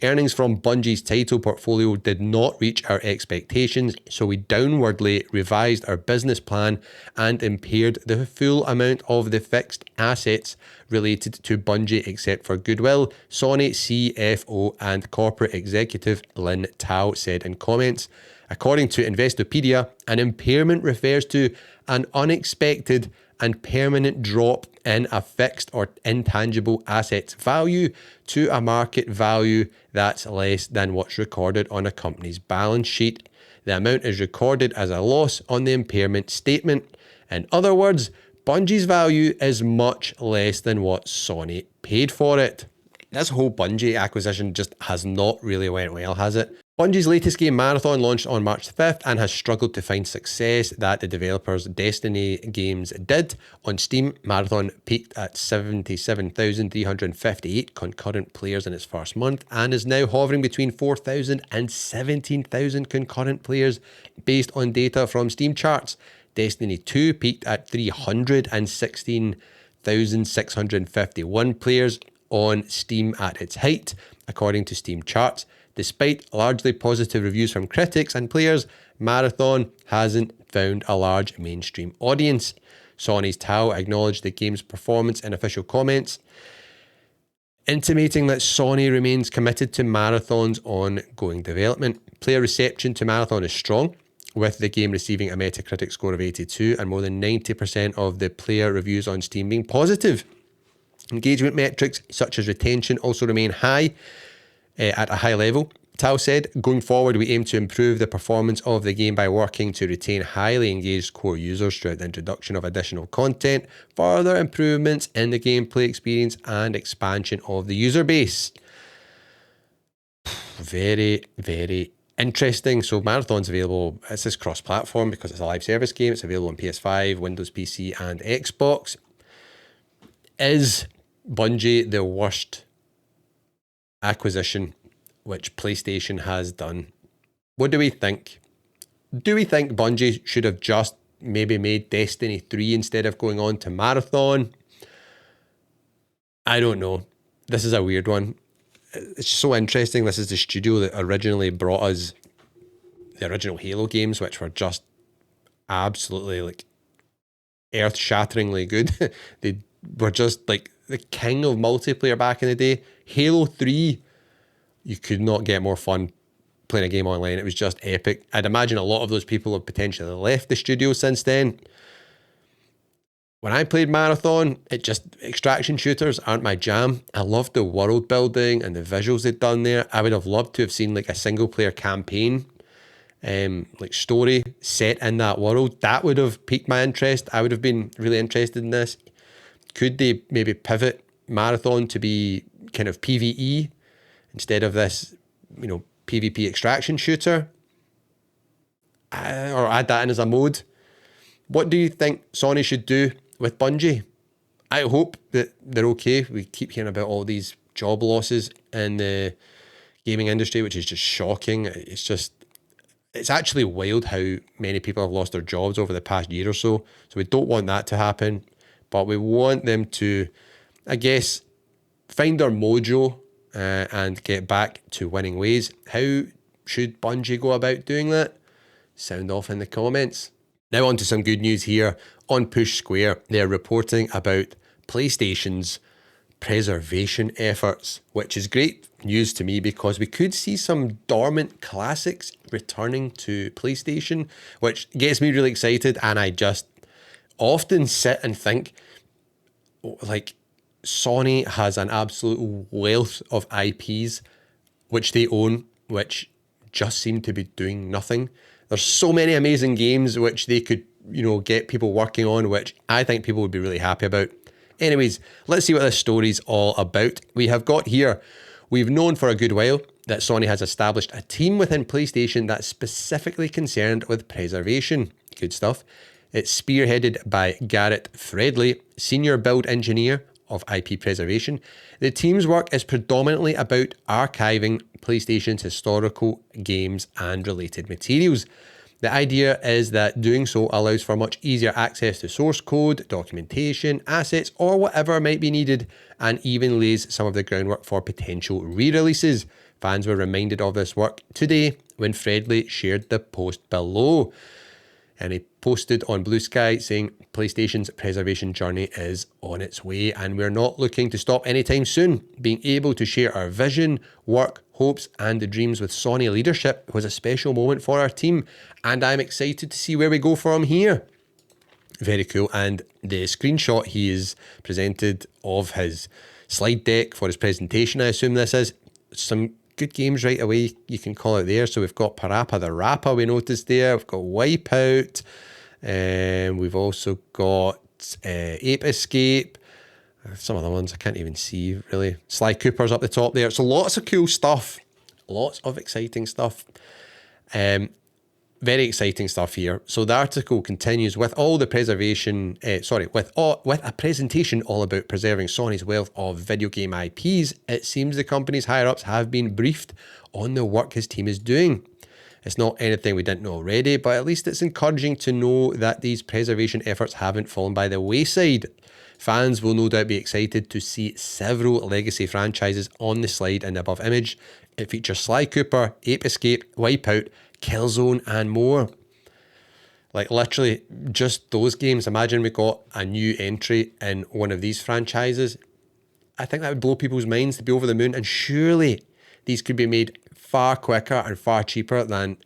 Earnings from Bungie's title portfolio did not reach our expectations, so we downwardly revised our business plan and impaired the full amount of the fixed assets related to Bungie except for goodwill, Sony CFO and corporate executive Lin Tao said in comments. According to Investopedia, an impairment refers to an unexpected and permanent drop in a fixed or intangible asset's value to a market value that's less than what's recorded on a company's balance sheet. The amount is recorded as a loss on the impairment statement. In other words, Bungie's value is much less than what Sony paid for it. This whole Bungie acquisition just has not really went well, has it? Bungie's latest game, Marathon, launched on March 5th and has struggled to find success that the developer's Destiny games did. On Steam, Marathon peaked at 77,358 concurrent players in its first month and is now hovering between 4,000 and 17,000 concurrent players based on data from Steam charts. Destiny 2 peaked at 316,651 players on Steam at its height, according to Steam charts. Despite largely positive reviews from critics and players, Marathon hasn't found a large mainstream audience. Sony's Tao acknowledged the game's performance in official comments, intimating that Sony remains committed to Marathon's ongoing development. Player reception to Marathon is strong, with the game receiving a Metacritic score of 82 and more than 90% of the player reviews on Steam being positive. Engagement metrics such as retention also remain high, at a high level. Tal said, going forward, we aim to improve the performance of the game by working to retain highly engaged core users throughout the introduction of additional content, further improvements in the gameplay experience, and expansion of the user base. Very, very interesting. So Marathon's available, it's this cross-platform because it's a live service game. It's available on PS5, Windows PC, and Xbox. Is Bungie the worst acquisition which PlayStation has done? What do we think? Do we think Bungie should have just maybe made Destiny 3 instead of going on to Marathon? I don't know. This is a weird one. It's so interesting. This is the studio that originally brought us the original Halo games, which were just absolutely like earth-shatteringly good. They were just like the king of multiplayer back in the day. Halo 3, you could not get more fun playing a game online. It was just epic. I'd imagine a lot of those people have potentially left the studio since then. When I played Marathon, extraction shooters aren't my jam. I loved the world building and the visuals they'd done there. I would have loved to have seen like a single player campaign, like story set in that world. That would have piqued my interest. I would have been really interested in this. Could they maybe pivot Marathon to be kind of PvE instead of this, PvP extraction shooter? Or add that in as a mode? What do you think Sony should do with Bungie? I hope that they're okay. We keep hearing about all these job losses in the gaming industry, which is just shocking. It's actually wild how many people have lost their jobs over the past year or so. So we don't want that to happen, but we want them to, I guess, find their mojo and get back to winning ways. How should Bungie go about doing that? Sound off in the comments. Now on to some good news here. On Push Square, they're reporting about PlayStation's preservation efforts, which is great news to me because we could see some dormant classics returning to PlayStation, which gets me really excited. And I just often sit and think, like, Sony has an absolute wealth of IPs which they own, which just seem to be doing nothing. There's so many amazing games which they could, get people working on, which I think people would be really happy about. Anyways, let's see what this story's all about. We've known for a good while that Sony has established a team within PlayStation that's specifically concerned with preservation. Good stuff. It's spearheaded by Garrett Fredley, senior build engineer of IP preservation. The team's work is predominantly about archiving PlayStation's historical games and related materials. The idea is that doing so allows for much easier access to source code, documentation, assets, or whatever might be needed, and even lays some of the groundwork for potential re-releases. Fans were reminded of this work today when Fredley shared the post below. And he posted on Blue Sky saying PlayStation's preservation journey is on its way and we're not looking to stop anytime soon. Being able to share our vision, work, hopes and the dreams with Sony leadership was a special moment for our team and I'm excited to see where we go from here. Very cool. And the screenshot he is presented of his slide deck for his presentation, I assume this is, some good games right away you can call it there. So we've got Parappa the Rapper we noticed there. We've got Wipeout. We've also got Ape Escape. Some other ones I can't even see really. Sly Cooper's up the top there. So lots of cool stuff. Lots of exciting stuff. Very exciting stuff here. So the article continues with all the preservation, with a presentation all about preserving Sony's wealth of video game IPs. It seems the company's higher-ups have been briefed on the work his team is doing. It's not anything we didn't know already, but at least it's encouraging to know that these preservation efforts haven't fallen by the wayside. Fans will no doubt be excited to see several legacy franchises on the slide in the above image. It features Sly Cooper, Ape Escape, Wipeout, Killzone and more. Like literally just those games. Imagine we got a new entry in one of these franchises. I think that would blow people's minds to be over the moon, and surely these could be made far quicker and far cheaper than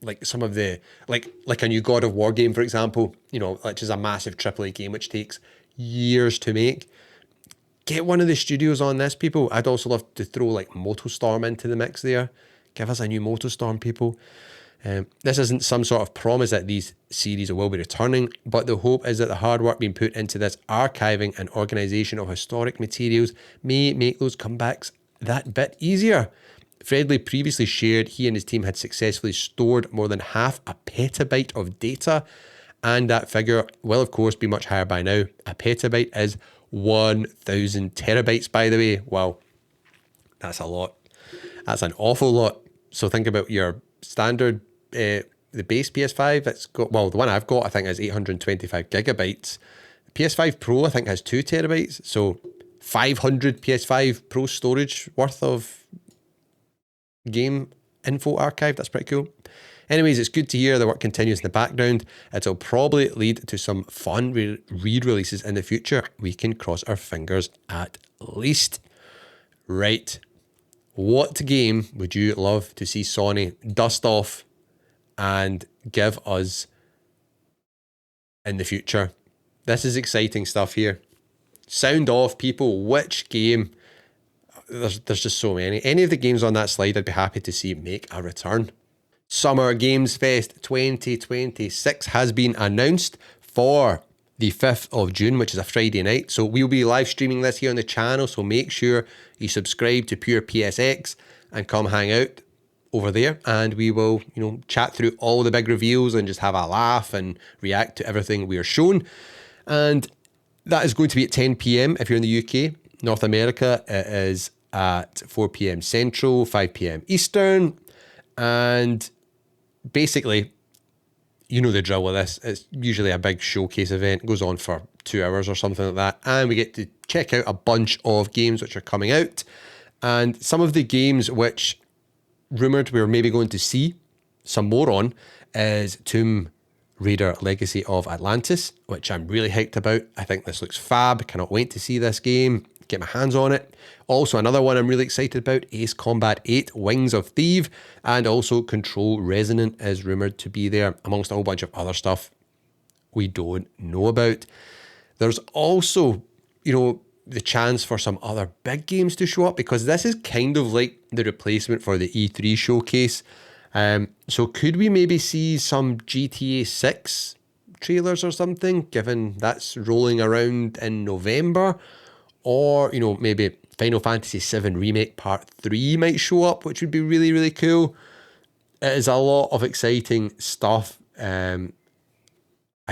like some of the like a new God of War game, for example, which is a massive AAA game which takes years to make. Get one of the studios on this, people. I'd also love to throw like MotoStorm into the mix there. Give us a new Motorstorm, people. This isn't some sort of promise that these series will be returning, but the hope is that the hard work being put into this archiving and organisation of historic materials may make those comebacks that bit easier. Fredley previously shared he and his team had successfully stored more than half a petabyte of data, and that figure will of course be much higher by now. A petabyte is 1,000 terabytes, by the way. Wow, that's a lot. That's an awful lot. So think about your standard, the base PS5. It's got, well, the one I've got I think is 825 gigabytes. The PS5 Pro I think has 2 terabytes. So 500 PS5 Pro storage worth of game info archive. That's pretty cool. Anyways, it's good to hear the work continues in the background. It'll probably lead to some fun re-releases in the future. We can cross our fingers at least. Right. What game would you love to see Sony dust off and give us in the future? This is exciting stuff here. Sound off, people. Which game? There's just so many. Any of the games on that slide I'd be happy to see make a return. Summer Games Fest 2026 has been announced for the 5th of June, which is a Friday night. So we'll be live streaming this here on the channel. So make sure you subscribe to Pure PSX and come hang out over there. And we will, chat through all the big reveals and just have a laugh and react to everything we are shown. And that is going to be at 10 p.m. if you're in the UK. North America, it is at 4 p.m. Central, 5 p.m. Eastern. And basically, you know the drill with this. It's usually a big showcase event. It goes on for 2 hours or something like that. And we get to check out a bunch of games which are coming out. And some of the games which rumoured we were maybe going to see some more on is Tomb Raider Legacy of Atlantis, which I'm really hyped about. I think this looks fab. Cannot wait to see this game, get my hands on it. Also, another one I'm really excited about, Ace Combat 8 Wings of Thief, and also Control Resonant is rumoured to be there, amongst a whole bunch of other stuff we don't know about. There's also, the chance for some other big games to show up, because this is kind of like the replacement for the E3 showcase. So could we maybe see some GTA 6 trailers or something, given that's rolling around in November? Or, maybe Final Fantasy VII Remake Part 3 might show up, which would be really, really cool. It is a lot of exciting stuff. I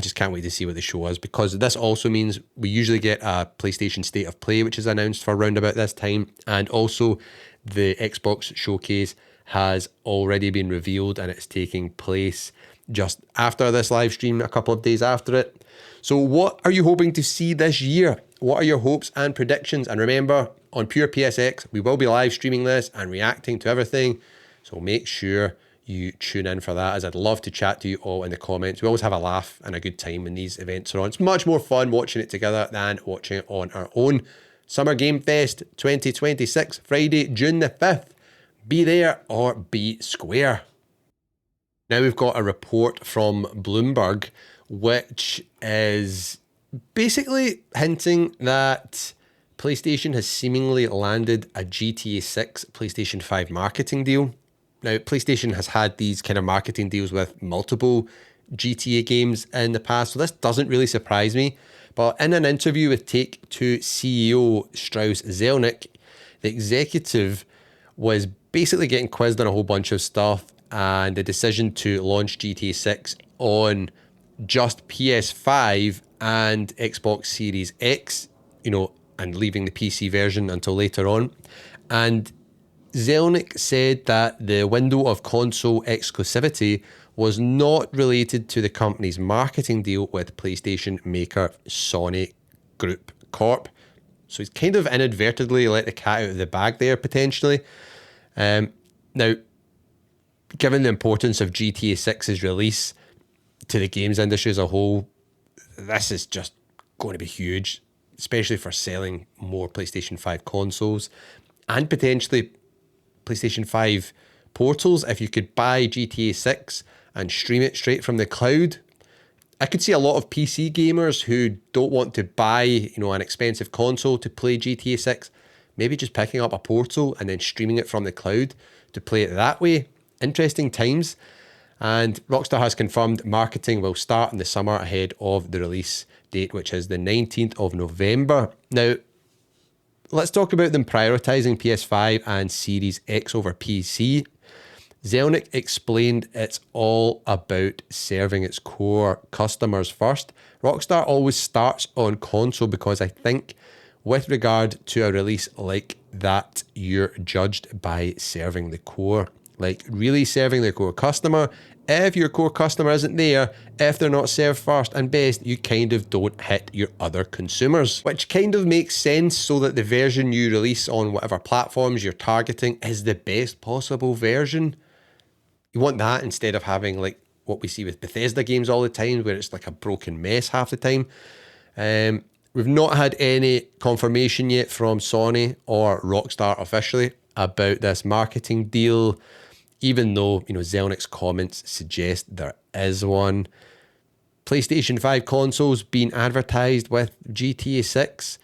just can't wait to see what they show us, because this also means we usually get a PlayStation State of Play, which is announced for around about this time. And also the Xbox Showcase has already been revealed, and it's taking place just after this live stream, a couple of days after it. So what are you hoping to see this year? What are your hopes and predictions? And remember, on Pure PSX, we will be live streaming this and reacting to everything. So make sure you tune in for that, as I'd love to chat to you all in the comments. We always have a laugh and a good time when these events are on. It's much more fun watching it together than watching it on our own. Summer Game Fest 2026, Friday, June the 5th. Be there or be square. Now we've got a report from Bloomberg, which is basically hinting that PlayStation has seemingly landed a GTA 6 PlayStation 5 marketing deal. Now, PlayStation has had these kind of marketing deals with multiple GTA games in the past, so this doesn't really surprise me. But in an interview with Take-Two CEO Strauss Zelnick, the executive was basically getting quizzed on a whole bunch of stuff, and the decision to launch GTA 6 on just PS5 and Xbox Series X, and leaving the PC version until later on. And Zelnick said that the window of console exclusivity was not related to the company's marketing deal with PlayStation maker Sony Group Corp. So he's kind of inadvertently let the cat out of the bag there, potentially. Now, given the importance of GTA 6's release to the games industry as a whole, this is just going to be huge, especially for selling more PlayStation 5 consoles and potentially PlayStation 5 portals. If you could buy GTA 6 and stream it straight from the cloud, I could see a lot of PC gamers who don't want to buy, an expensive console to play GTA 6, maybe just picking up a Portal and then streaming it from the cloud to play it that way. Interesting times. And Rockstar has confirmed marketing will start in the summer ahead of the release date, which is the 19th of November. Now, let's talk about them prioritising PS5 and Series X over PC. Zelnick explained it's all about serving its core customers first. Rockstar always starts on console because I think with regard to a release like that, you're judged by serving the core. Like really serving the core customer. If your core customer isn't there, if they're not served first and best, you kind of don't hit your other consumers. Which kind of makes sense so that the version you release on whatever platforms you're targeting is the best possible version. You want that instead of having like what we see with Bethesda games all the time, where it's like a broken mess half the time. We've not had any confirmation yet from Sony or Rockstar officially about this marketing deal, even though, Zelnick's comments suggest there is one. PlayStation 5 consoles being advertised with GTA 6,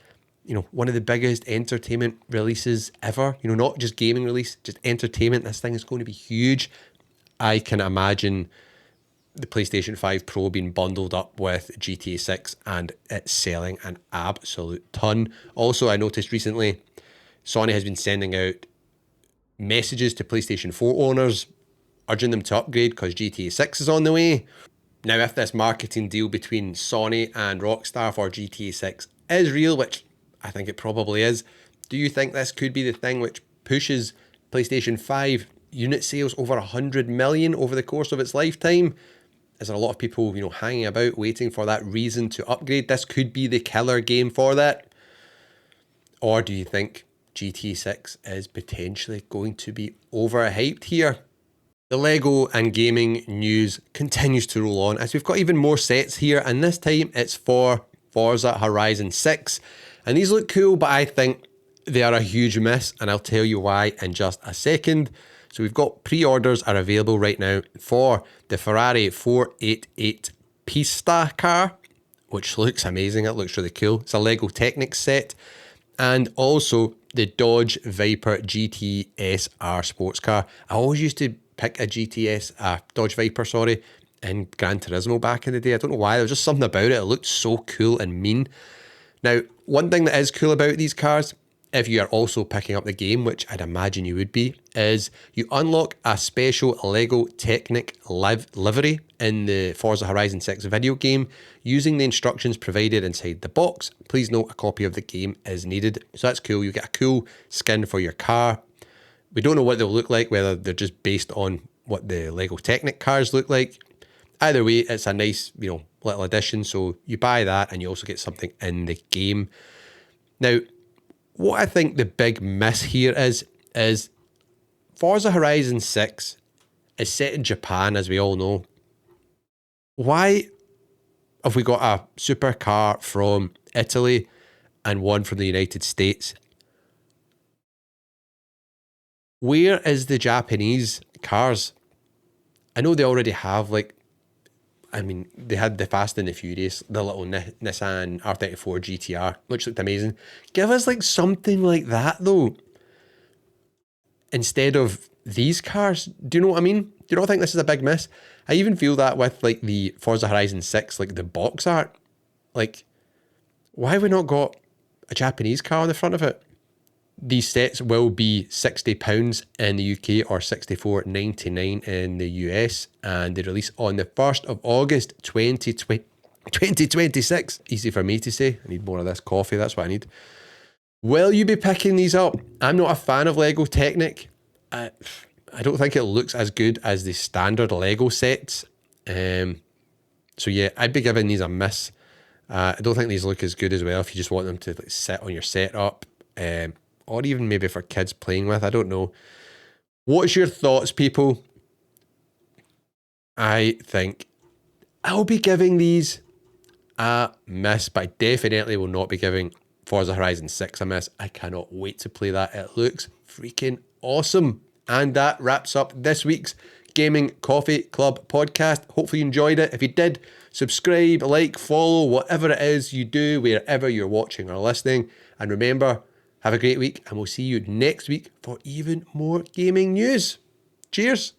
one of the biggest entertainment releases ever. Not just gaming release, just entertainment. This thing is going to be huge. I can imagine the PlayStation 5 Pro being bundled up with GTA 6 and it's selling an absolute ton. Also, I noticed recently Sony has been sending out messages to PlayStation 4 owners urging them to upgrade because GTA 6 is on the way. Now, if this marketing deal between Sony and Rockstar for GTA 6 is real, which I think it probably is, do you think this could be the thing which pushes PlayStation 5 unit sales over 100 million over the course of its lifetime? Is there a lot of people, hanging about waiting for that reason to upgrade? This could be the killer game for that. Or do you think GTA 6 is potentially going to be overhyped here? The LEGO and gaming news continues to roll on as we've got even more sets here, and this time it's for Forza Horizon 6. And these look cool, but I think they are a huge miss, and I'll tell you why in just a second. So we've got pre-orders are available right now for the Ferrari 488 Pista car, which looks amazing. It looks really cool. It's a LEGO Technics set. And also the Dodge Viper GTS R sports car. I always used to pick a Dodge Viper, in Gran Turismo back in the day. I don't know why. There was just something about it. It looked so cool and mean. Now, one thing that is cool about these cars, if you are also picking up the game, which I'd imagine you would be, is you unlock a special LEGO Technic livery in the Forza Horizon 6 video game using the instructions provided inside the box. Please note a copy of the game is needed. So that's cool. You get a cool skin for your car. We don't know what they'll look like, whether they're just based on what the LEGO Technic cars look like. Either way, it's a nice, little addition. So you buy that and you also get something in the game. Now, what I think the big miss here is Forza Horizon 6 is set in Japan, as we all know. Why have we got a supercar from Italy and one from the United States? Where is the Japanese cars? I know they already have, they had the Fast and the Furious, the little Nissan R34 GTR, which looked amazing. Give us something like that though, instead of these cars. Do you know what I mean? Do you not think this is a big miss? I even feel that with the Forza Horizon 6, the box art. Why have we not got a Japanese car on the front of it? These sets will be £60 in the UK or $64.99 in the US, and they release on the 1st of August 2026. Easy for me to say. I need more of this coffee, that's what I need. Will you be picking these up? I'm not a fan of LEGO Technic. I don't think it looks as good as the standard LEGO sets. So yeah, I'd be giving these a miss. I don't think these look as good as well if you just want them to sit on your setup. Or even maybe for kids playing with, I don't know. What's your thoughts, people? I think I'll be giving these a miss, but I definitely will not be giving Forza Horizon 6 a miss. I cannot wait to play that. It looks freaking awesome. And that wraps up this week's Gaming Coffee Club podcast. Hopefully you enjoyed it. If you did, subscribe, like, follow, whatever it is you do, wherever you're watching or listening. And remember, Have a great week, and we'll see you next week for even more gaming news. Cheers.